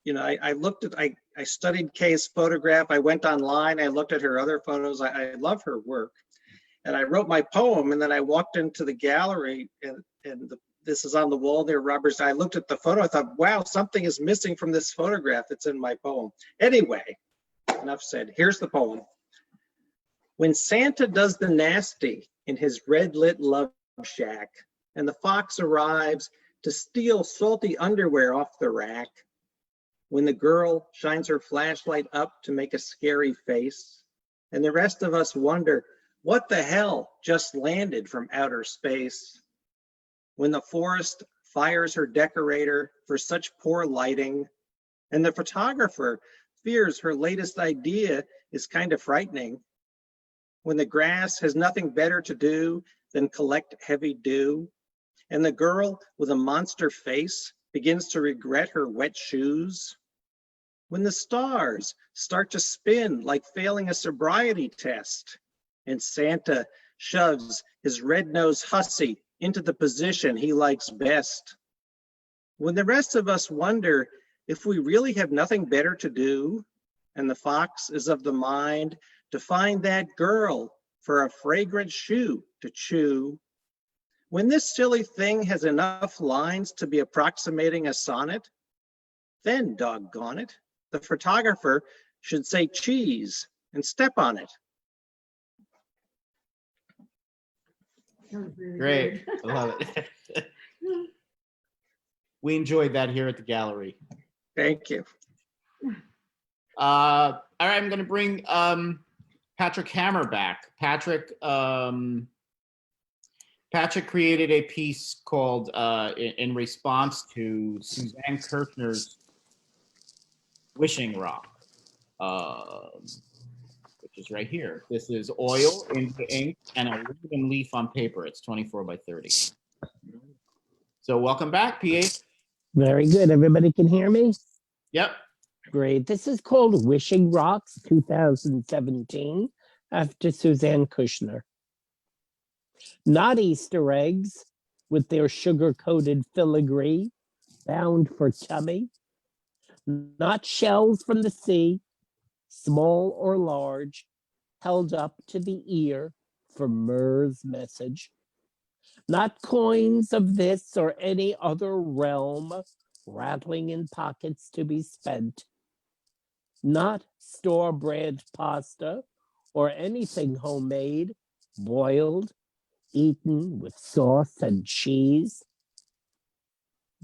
You know, I studied Kay's photograph. I went online, I looked at her other photos. I love her work. And I wrote my poem, and then I walked into the gallery, and this is on the wall there, Robert. I looked at the photo, I thought, wow, something is missing from this photograph that's in my poem. Anyway, enough said. Here's the poem. When Santa does the nasty in his red-lit love shack, and the fox arrives to steal salty underwear off the rack, when the girl shines her flashlight up to make a scary face, and the rest of us wonder, what the hell just landed from outer space? When the forest fires her decorator for such poor lighting, and the photographer fears her latest idea is kind of frightening. When the grass has nothing better to do than collect heavy dew, and the girl with a monster face begins to regret her wet shoes. When the stars start to spin like failing a sobriety test, and Santa shoves his red-nosed hussy into the position he likes best. When the rest of us wonder if we really have nothing better to do, and the fox is of the mind to find that girl for a fragrant shoe to chew. When this silly thing has enough lines to be approximating a sonnet, then doggone it, the photographer should say cheese and step on it. Great, I love it. We enjoyed that here at the gallery. Thank you. All right, I'm going to bring Patrick Hammer back. Patrick created a piece called in response to Suzanne Kirchner's Wishing Rock, which is right here. This is oil into ink and a ribbon leaf on paper. It's 24 by 30. So welcome back, PA. Very good. Everybody can hear me? Yep. Great. This is called Wishing Rocks 2017 after Suzanne Kushner. Not Easter eggs with their sugar-coated filigree bound for tummy. Not shells from the sea, small or large, held up to the ear for myrrh's message. Not coins of this or any other realm, rattling in pockets to be spent. Not store-brand pasta or anything homemade, boiled, eaten with sauce and cheese.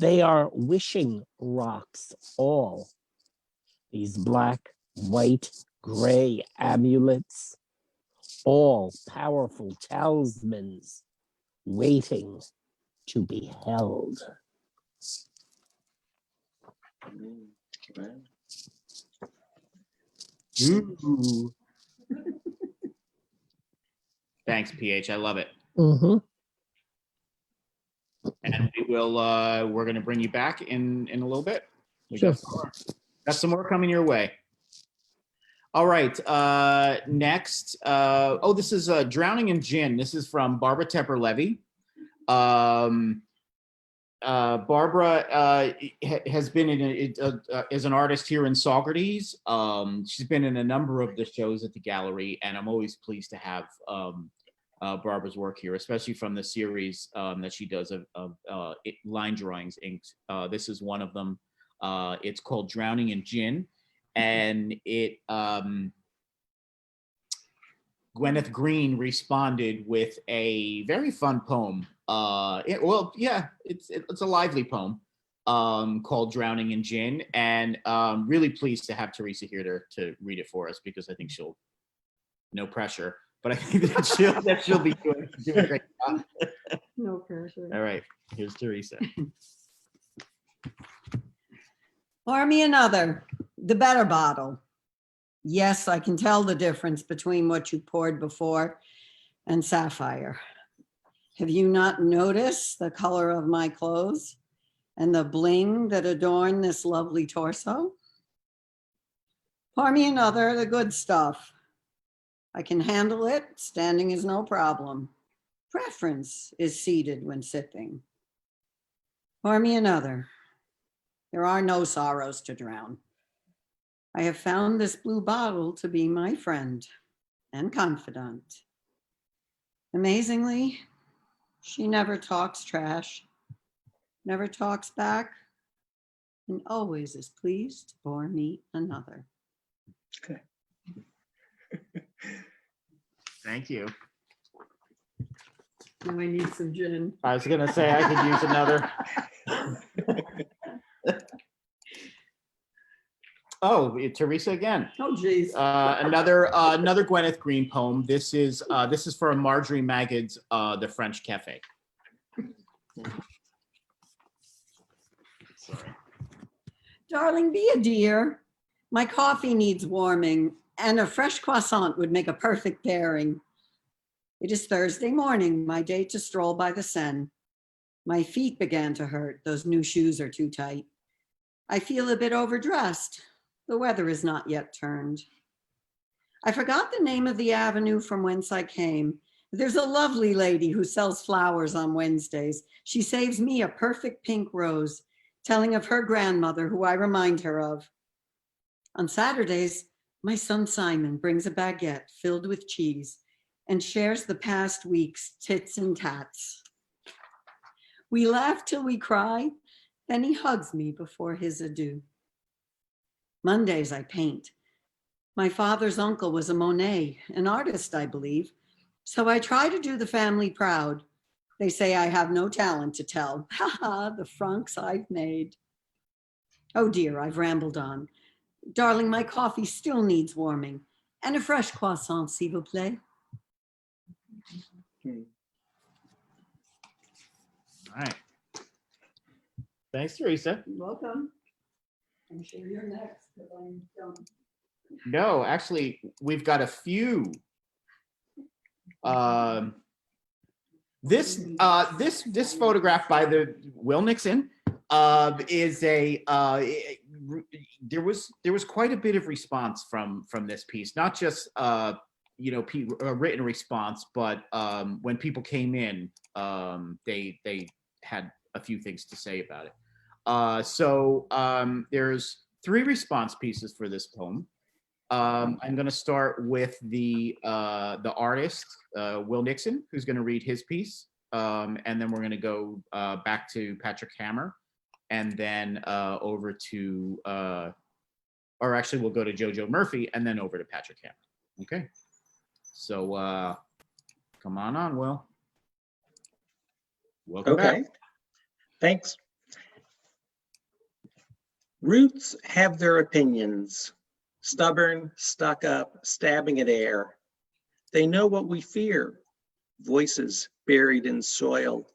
They are wishing rocks, all. These black, white, gray amulets, all powerful talismans waiting to be held. Ooh. Thanks, PH. I love it. Mm-hmm. And we're going to bring you back in a little bit. We Sure. got some more coming your way. All right. Next. This is Drowning in Gin. This is from Barbara Tepper-Levy. Barbara has been as an artist here in Saugerties. She's been in a number of the shows at the gallery, and I'm always pleased to have Barbara's work here, especially from the series that she does of line drawings inked. This is one of them. It's called Drowning in Gin, and it Gwyneth Green responded with a very fun poem. It's a lively poem called Drowning in Gin, and really pleased to have Teresa here to read it for us, because I think she'll, no pressure, but I think that she'll be doing a great job. No pressure. All right, here's Teresa. Pour me another, the better bottle. Yes, I can tell the difference between what you poured before and sapphire. Have you not noticed the color of my clothes and the bling that adorn this lovely torso? Pour me another, the good stuff. I can handle it, standing is no problem. Preference is seated when sipping. Pour me another. There are no sorrows to drown. I have found this blue bottle to be my friend and confidant. Amazingly, she never talks trash, never talks back, and always is pleased to pour me another. Okay. Thank you. Now I need some gin. I was gonna say I could use another. Oh, Teresa again. Oh, geez. Another Gwyneth Green poem. This is for Marjorie Maggid's The French Cafe. Sorry. Darling, be a dear. My coffee needs warming, and a fresh croissant would make a perfect pairing. It is Thursday morning, my day to stroll by the Seine. My feet began to hurt. Those new shoes are too tight. I feel a bit overdressed. The weather is not yet turned. I forgot the name of the avenue from whence I came. There's a lovely lady who sells flowers on Wednesdays. She saves me a perfect pink rose, telling of her grandmother, who I remind her of. On Saturdays, my son Simon brings a baguette filled with cheese and shares the past week's tits and tats. We laugh till we cry, then he hugs me before his adieu. Mondays I paint. My father's uncle was a Monet, an artist, I believe, so I try to do the family proud. They say I have no talent to tell. Ha ha, the francs I've made. Oh dear, I've rambled on. Darling, my coffee still needs warming, and a fresh croissant, s'il vous plaît. All right. Thanks, Teresa. You're welcome. I'm sure you're next, because I'm done. No, actually, we've got a few. This photograph by Will Nixon is there was quite a bit of response from this piece, not just a written response, but when people came in, they had a few things to say about it. So there's 3 response pieces for this poem. I'm going to start with the artist, Will Nixon, who's going to read his piece, and then we're going to go back to Patrick Hammer, and then over to, or actually we'll go to Jojo Murphy, and then over to Patrick Hammer. Okay, so come on, Will. Welcome back. Okay, thanks. Roots have their opinions, stubborn, stuck up, stabbing at air. They know what we fear, voices buried in soil,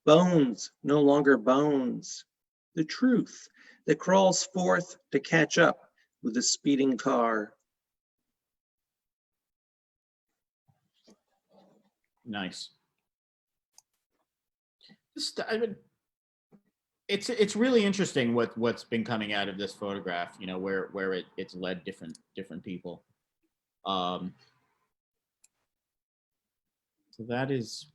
bones no longer bones, the truth that crawls forth to catch up with a speeding car. Nice. It's really interesting what's been coming out of this photograph. You know, where it's led different people. So that is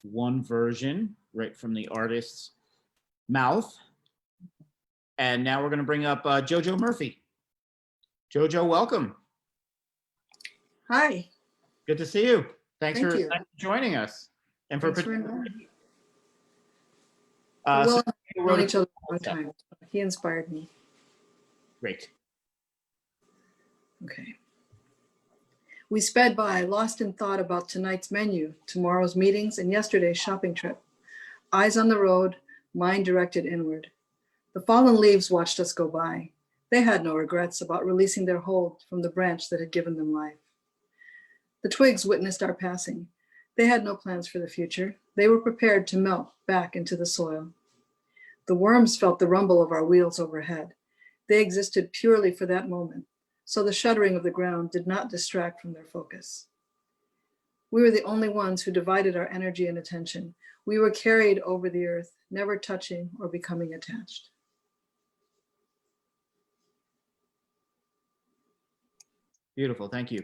one version right from the artist's mouth. And now we're going to bring up Jojo Murphy. Jojo, welcome. Hi. Good to see you. Thanks Thank for you. joining us and for Thanks for participating. inviting me. So Well, you we've wrote known a- each other for a long time. He inspired me. Great. Okay. We sped by, lost in thought about tonight's menu, tomorrow's meetings, and yesterday's shopping trip. Eyes on the road, mind directed inward. The fallen leaves watched us go by. They had no regrets about releasing their hold from the branch that had given them life. The twigs witnessed our passing. They had no plans for the future. They were prepared to melt back into the soil. The worms felt the rumble of our wheels overhead. They existed purely for that moment, so the shuddering of the ground did not distract from their focus. We were the only ones who divided our energy and attention. We were carried over the earth, never touching or becoming attached. Beautiful. Thank you.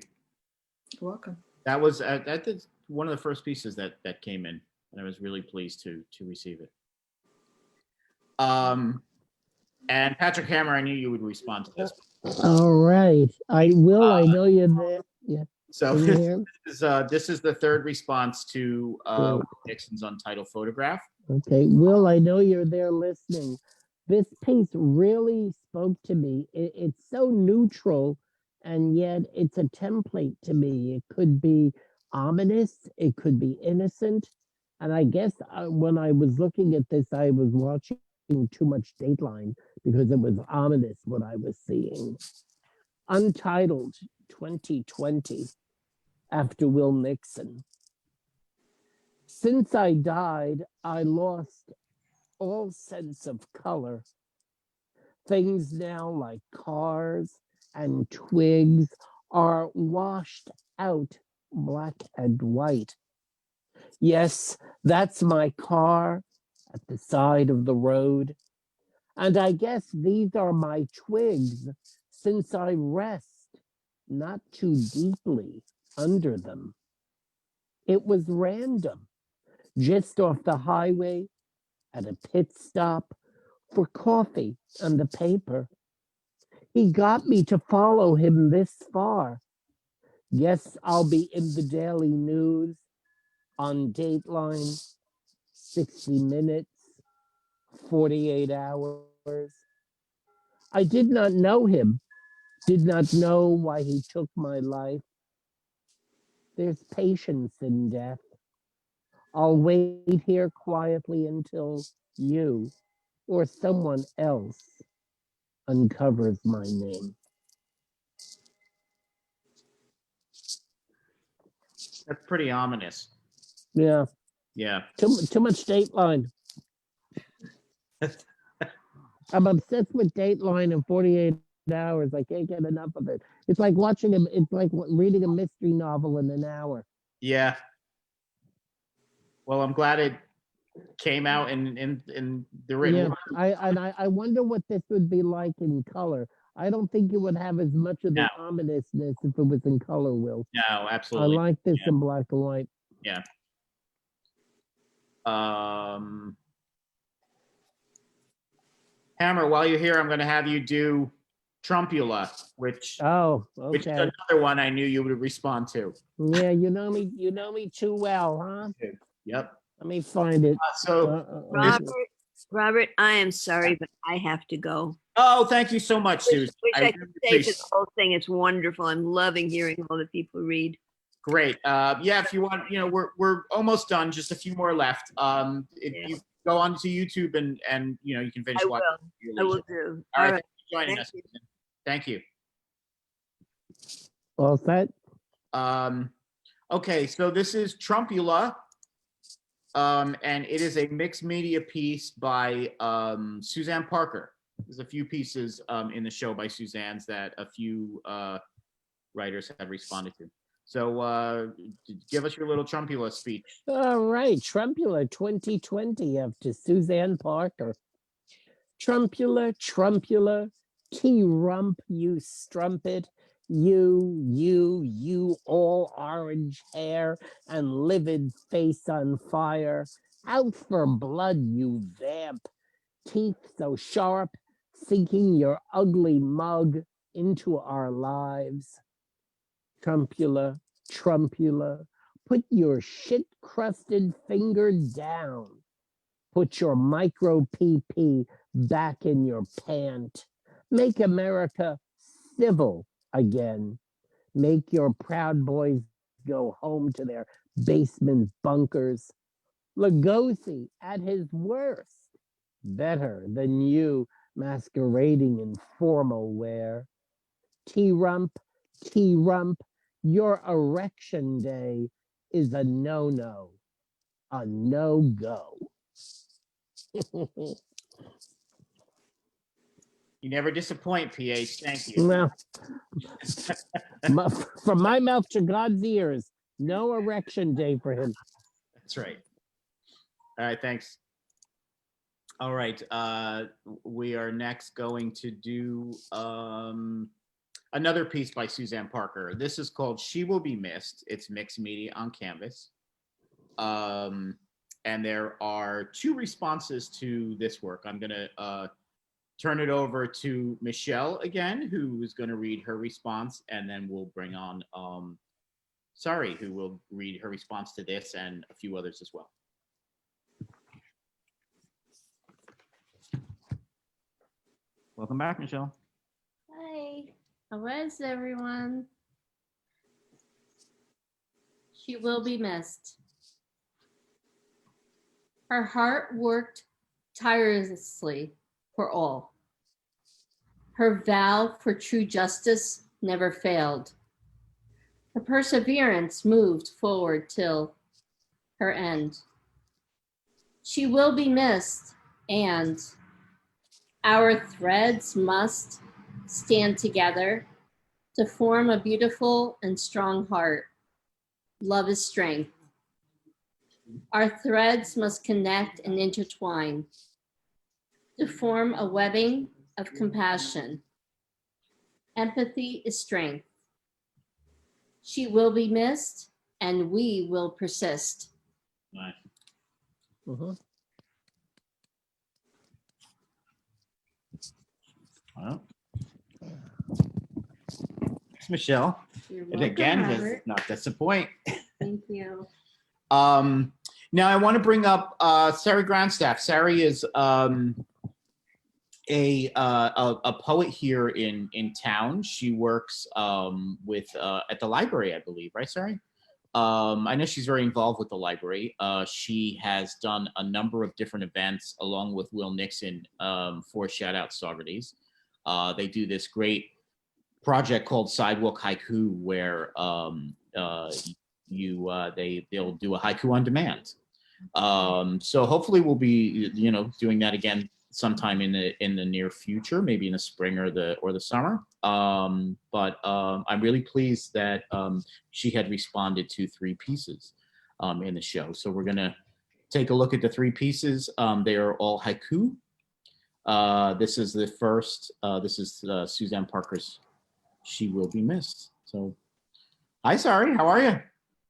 You're welcome. That was that's one of the first pieces that came in, and I was really pleased to receive it. And Patrick Hammer, I knew you would respond to this. All right. I will. I know you're there. Yeah. So Can you hear? this is the third response to Great. Nixon's Untitled photograph. Okay. Will, I know you're there listening. This piece really spoke to me. It's so neutral, and yet it's a template to me. It could be ominous. It could be innocent. And I guess when I was looking at this, I was watching too much Dateline because it was ominous what I was seeing. Untitled 2020 after Will Nixon. Since I died, I lost all sense of color. Things now like cars and twigs are washed out black and white. Yes, that's my car at the side of the road. And I guess these are my twigs since I rest not too deeply under them. It was random, just off the highway at a pit stop for coffee and the paper. He got me to follow him this far. Yes, I'll be in the Daily News, on Dateline, 60 Minutes, 48 Hours. I did not know him, did not know why he took my life. There's patience in death. I'll wait here quietly until you or someone else uncovers my name. That's pretty ominous. Yeah, Yeah. too much Dateline. I'm obsessed with Dateline and 48 Hours. I can't get enough of it. It's like watching him. It's like reading a mystery novel in an hour. Yeah. Well, I'm glad it came out in the written Yeah, word. I wonder what this would be like in color. I don't think it would have as much of the No. ominousness if it was in color, Will. No, I absolutely. like this Yeah. in black and white. Yeah. Hammer, while you're here, I'm going to have you do Trumpula, which Oh, is okay. another one I knew you would respond to. Yeah, you know me too well, huh? Yep. Let me find it. Robert, I am sorry, but I have to go. Oh, thank you so much, Susan. Wish I really could stay for appreciate the whole thing. It's wonderful. I'm loving hearing all the people read. Great. Yeah, if you want, we're almost done. Just a few more left. If you go onto YouTube and you can finish I watching. will. I will do. All right. All right. joining Thank us. you. Susan. Thank you. All set? Okay, so this is Trumpula. And it is a mixed media piece by Suzanne Parker. There's a few pieces in the show by Suzanne's that a few writers have responded to. So give us your little Trumpula speech. All right, Trumpula 2020 after Suzanne Parker. Trumpula, Trumpula, T-rump, you strumpet, you, all orange hair and livid face on fire. Out for blood, you vamp, teeth so sharp, sinking your ugly mug into our lives. Trumpula, Trumpula, put your shit-crusted finger down. Put your micro PP back in your pant. Make America civil again. Make your Proud Boys go home to their basement bunkers. Lugosi at his worst. Better than you masquerading in formal wear. T-rump, T-rump, your erection day is a no-no, a no-go. You never disappoint, PH. Thank you. Well, from my mouth to God's ears, no erection day for him. That's right. All right, thanks. All right, we are next going to do another piece by Suzanne Parker. This is called She Will Be Missed. It's mixed media on canvas. And there are two responses to this work. I'm gonna turn it over to Michelle again, who is gonna read her response, and then we'll bring on Sari, who will read her response to this and a few others as well. Welcome back, Michelle. Hi, how is everyone? She will be missed. Her heart worked tirelessly for all. Her vow for true justice never failed. Her perseverance moved forward till her end. She will be missed, and our threads must stand together to form a beautiful and strong heart. Love is strength. Our threads must connect and intertwine to form a webbing of compassion. Empathy is strength. She will be missed, and we will persist. Nice. Well, thanks, Michelle. You're And welcome, again, does Robert. not disappoint. Thank you. Now I want to bring up Sari Grandstaff. Sari is a poet here in town. She works with at the library, I believe, right, Sari? I know she's very involved with the library. She has done a number of different events along with Will Nixon for Shout Out Socrates. They do this great project called Sidewalk Haiku, where they'll do a haiku on demand. So hopefully we'll be doing that again sometime in the near future, maybe in the spring or the summer. But I'm really pleased that she had responded to 3 pieces in the show. So we're gonna take a look at the 3 pieces. They are all haiku. This is the first. This is Suzanne Parker's "She Will Be Missed." So, hi, Sari, how are you?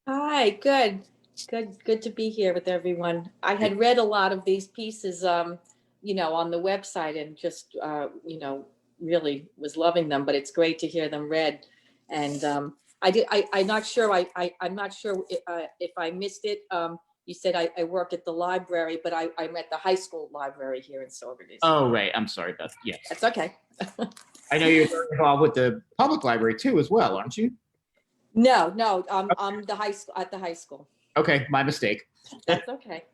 Hi, good to be here with everyone. I had read a lot of these pieces, on the website, and just, really was loving them. But it's great to hear them read. And I'm not sure. I'm not sure if I missed it. You said I work at the library, but I'm at the high school library here in Saugerties. Oh, right. I'm sorry about that. Yes. That's okay. I know you're very involved with the public library too, as well, aren't you? No, I'm the high school at the high school. Okay, my mistake. That's okay.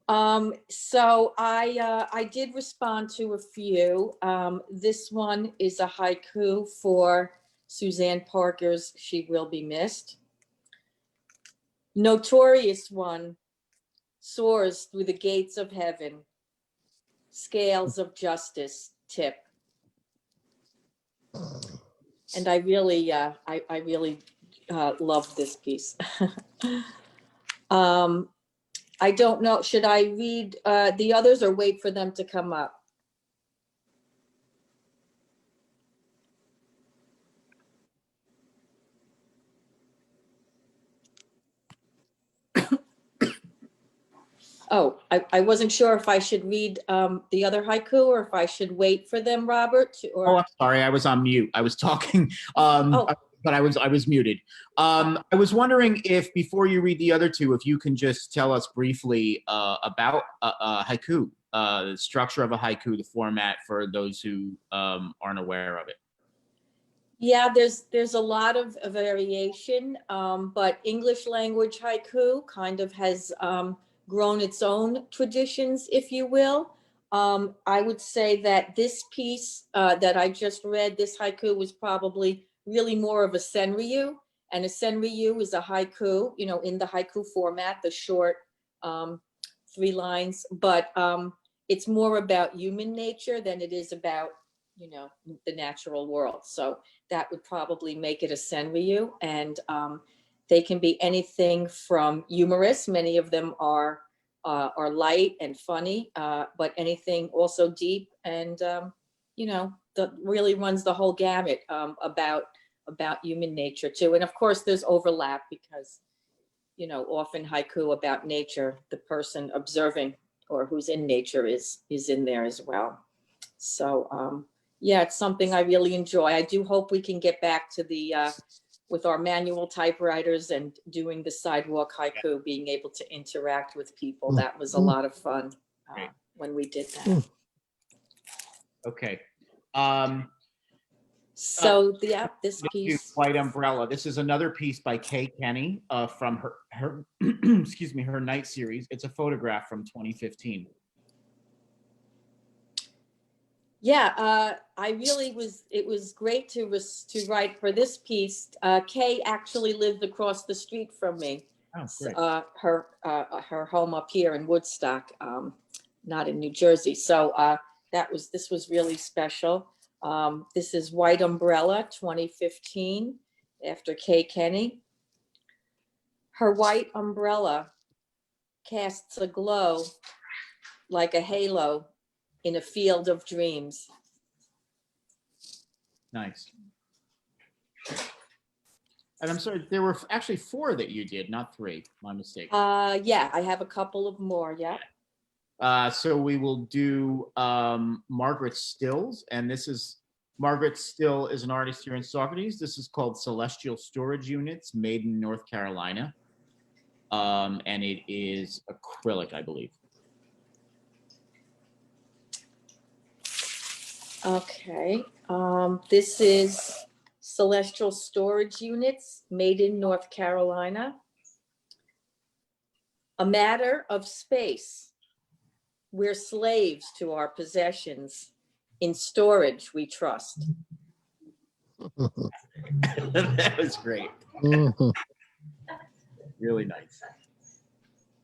So I did respond to a few. This one is a haiku for Suzanne Parker's She Will Be Missed. Notorious one soars through the gates of heaven, scales of justice tip. And I really love this piece. I don't know, should I read the others or wait for them to come up? Oh, I wasn't sure if I should read the other haiku or if I should wait for them, Robert, Oh, or, I'm sorry. I was on mute. I was talking, Oh. but I was muted. I was wondering if before you read the other two, if you can just tell us briefly about haiku, the structure of a haiku, the format for those who aren't aware of it. yeah, there's a lot of variation, but English language haiku kind of has grown its own traditions, if you will. I would say that this piece that I just read, this haiku was probably really more of a senryu, and a senryu is a haiku, you know, in the haiku format, the short 3 lines, but it's more about human nature than it is about, you know, the natural world. So that would probably make it a senryu, and they can be anything from humorous. Many of them are light and funny, but anything also deep and you know, that really runs the whole gamut about human nature too. And of course, there's overlap because, you know, often haiku about nature, the person observing or who's in nature is in there as well. So yeah, it's something I really enjoy. I do hope we can get back to the with our manual typewriters and doing the sidewalk haiku, being able to interact with people. That was a lot of fun when we did that. Okay. So yeah, this piece. White Umbrella. This is another piece by Kay Kenny from her excuse me, her Night series. It's a photograph from 2015. Yeah, I really it was great to write for this piece. Kay actually lived across the street from me. Oh, great. Her home up here in Woodstock, not in New Jersey. So this was really special. This is White Umbrella 2015 after Kay Kenny. Her white umbrella casts a glow like a halo in a field of dreams. Nice. And I'm sorry, there were actually 4 that you did, not 3. My mistake. Yeah, I have a couple of more. Yeah. So we will do Margaret Stills, and this is Margaret Still is an artist here in Saugerties. This is called Celestial Storage Units, made in North Carolina, and it is acrylic, I believe. Okay. This is Celestial Storage Units, made in North Carolina. A matter of space. We're slaves to our possessions. In storage, we trust. That was great. Really nice.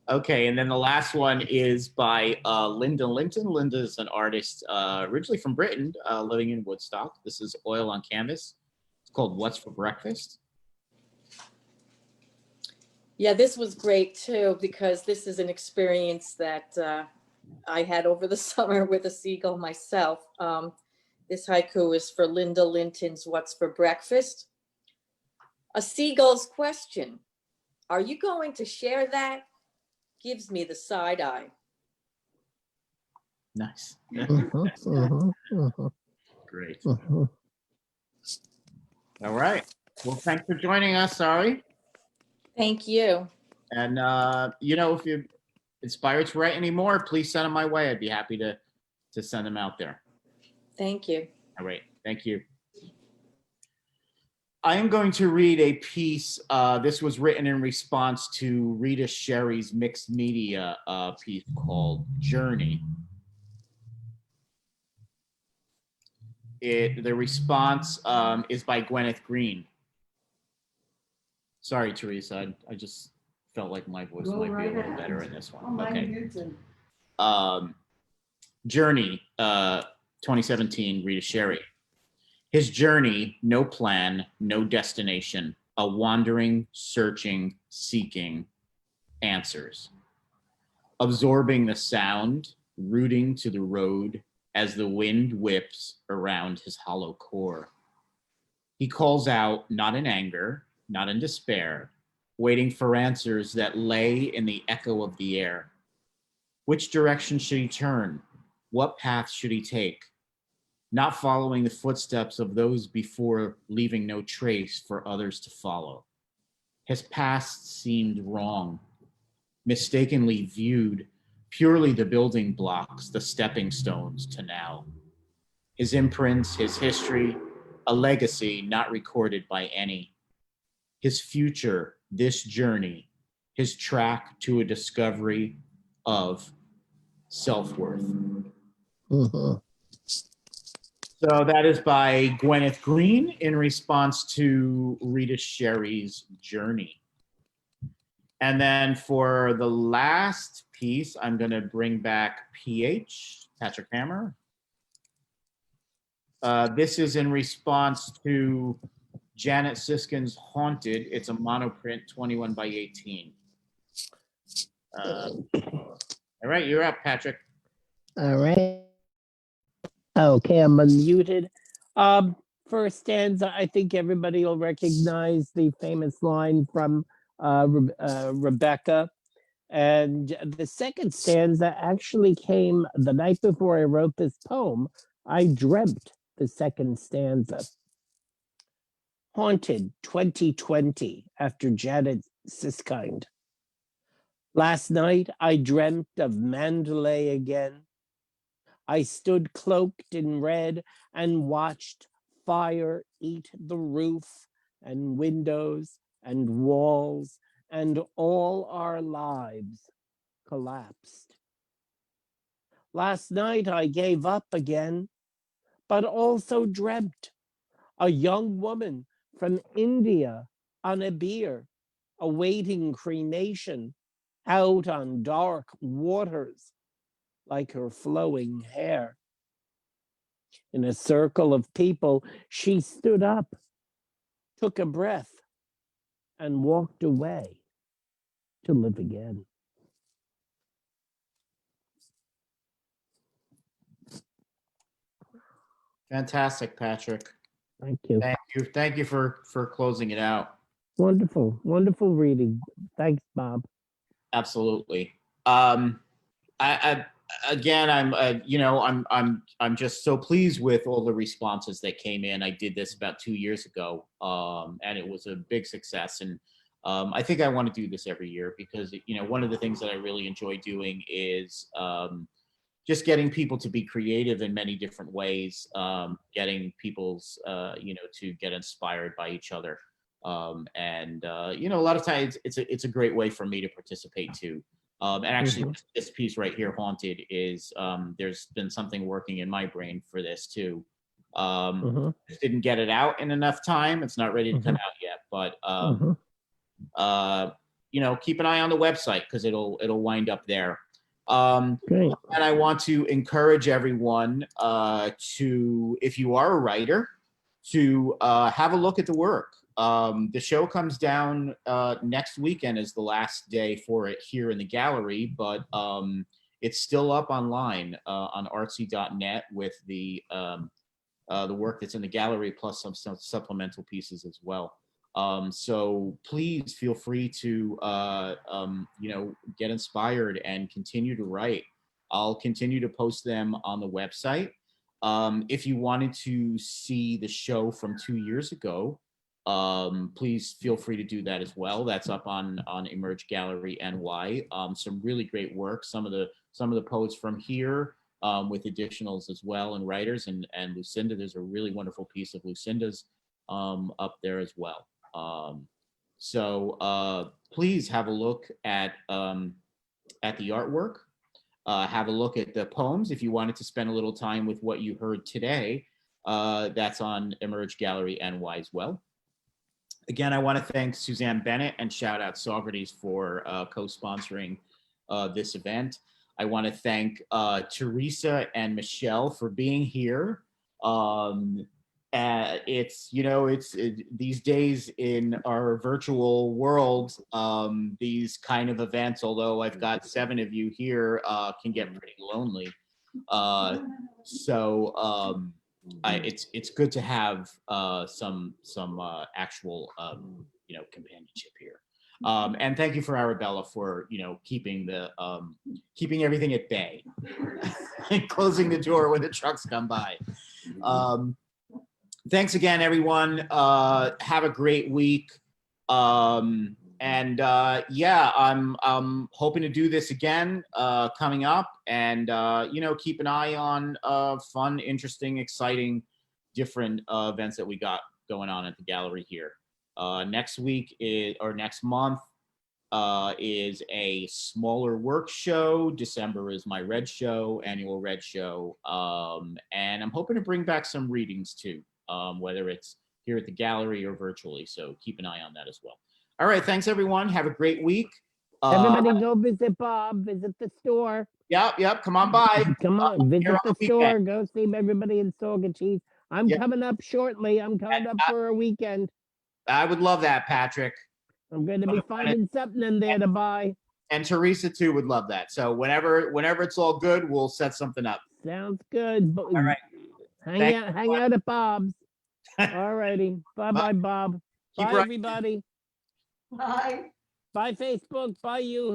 Okay, and then the last one is by Linda Linton. Linda is an artist originally from Britain, living in Woodstock. This is Oil on Canvas. It's called What's for Breakfast? Yeah, this was great too, because this is an experience that I had over the summer with a seagull myself. This haiku is for Linda Linton's What's for Breakfast? A seagull's question. Are you going to share that? Gives me the side eye. Nice. Great. All right. Well, thanks for joining us, Sari. Thank you. And, you know, if you're inspired to write any more, please send them my way. I'd be happy to send them out there. Thank you. All right. Thank you. I am going to read a piece. This was written in response to Rita Sherry's mixed media piece called Journey. The response is by Gwyneth Green. Sorry, Teresa. I just felt like my voice might be a little better in this one. Okay. Journey, 2017, Rita Sherry. His journey, no plan, no destination, a wandering, searching, seeking answers. Absorbing the sound, rooting to the road as the wind whips around his hollow core. He calls out, not in anger, not in despair, waiting for answers that lay in the echo of the air. Which direction should he turn? What path should he take? Not following the footsteps of those before, leaving no trace for others to follow. His past seemed wrong, mistakenly viewed, purely the building blocks, the stepping stones to now. His imprints, his history, a legacy not recorded by any. His future, this journey, his track to a discovery of self-worth. Mm-hmm. So that is by Gwyneth Green in response to Rita Sherry's Journey. And then for the last piece, I'm going to bring back Patrick Hammer. This is in response to Janet Siskin's Haunted. It's a monoprint 21 by 18. All right, you're up, Patrick. All right. Okay, I'm unmuted. First stanza, I think everybody will recognize the famous line from Rebecca. And the second stanza actually came the night before I wrote this poem. I dreamt the second stanza. Haunted 2020 after Janet Siskind. Last night I dreamt of Mandalay again. I stood cloaked in red and watched fire eat the roof and windows and walls, and all our lives collapsed. Last night I gave up again, but also dreamt a young woman from India on a bier, awaiting cremation out on dark waters, like her flowing hair. In a circle of people, she stood up, took a breath, and walked away to live again. Fantastic, Patrick. Thank you. Thank you for closing it out. Wonderful, wonderful reading. Thanks, Bob. Absolutely. I'm just so pleased with all the responses that came in. I did this about 2 years ago, and it was a big success. And I think I want to do this every year because one of the things that I really enjoy doing is just getting people to be creative in many different ways, getting people's to get inspired by each other. A lot of times it's a great way for me to participate too. And actually, this piece right here, Haunted, is there's been something working in my brain for this too. Just didn't get it out in enough time. It's not ready to come out yet, but keep an eye on the website because it'll wind up there. Great. And I want to encourage everyone to, if you are a writer, to have a look at the work. The show comes down next weekend is the last day for it here in the gallery, but it's still up online on artsy.net with the work that's in the gallery plus some supplemental pieces as well. So please feel free to get inspired and continue to write. I'll continue to post them on the website. If you wanted to see the show from 2 years ago, please feel free to do that as well. That's up on Emerge Gallery NY. Some really great work. Some of the poets from here with additionals as well, and writers and Lucinda. There's a really wonderful piece of Lucinda's up there as well. So please have a look at the artwork. Have a look at the poems if you wanted to spend a little time with what you heard today. That's on Emerge Gallery NY as well. Again, I want to thank Suzanne Bennett and shout out Socrates for co-sponsoring this event. I want to thank Teresa and Michelle for being here. These days in our virtual world, these kind of events, although I've got 7 of you here, can get pretty lonely. It's good to have some actual companionship here. And thank you for Arabella for keeping everything at bay and closing the door when the trucks come by. Thanks again, everyone. Have a great week. I'm hoping to do this again coming up, and keep an eye on fun, interesting, exciting, different events that we got going on at the gallery here. Next month is a smaller work show. December is my Red Show, annual Red Show, and I'm hoping to bring back some readings too, whether it's here at the gallery or virtually. So keep an eye on that as well. All right, thanks everyone. Have a great week. Everybody go visit Bob, visit the store. Yep, come on by. Come on, visit here on the the store, weekend. go see everybody in Saugerties. I'm Yep. coming up shortly. I'm coming up for a weekend. I would love that, Patrick. I'm going to be finding something in there to buy. And Teresa too would love that. So whenever it's all good, we'll set something up. Sounds good. All right. Hang out at Bob's. All righty. Bye-bye, Bob. Keep Bye, writing. everybody. Bye. Bye, Facebook. Bye, you.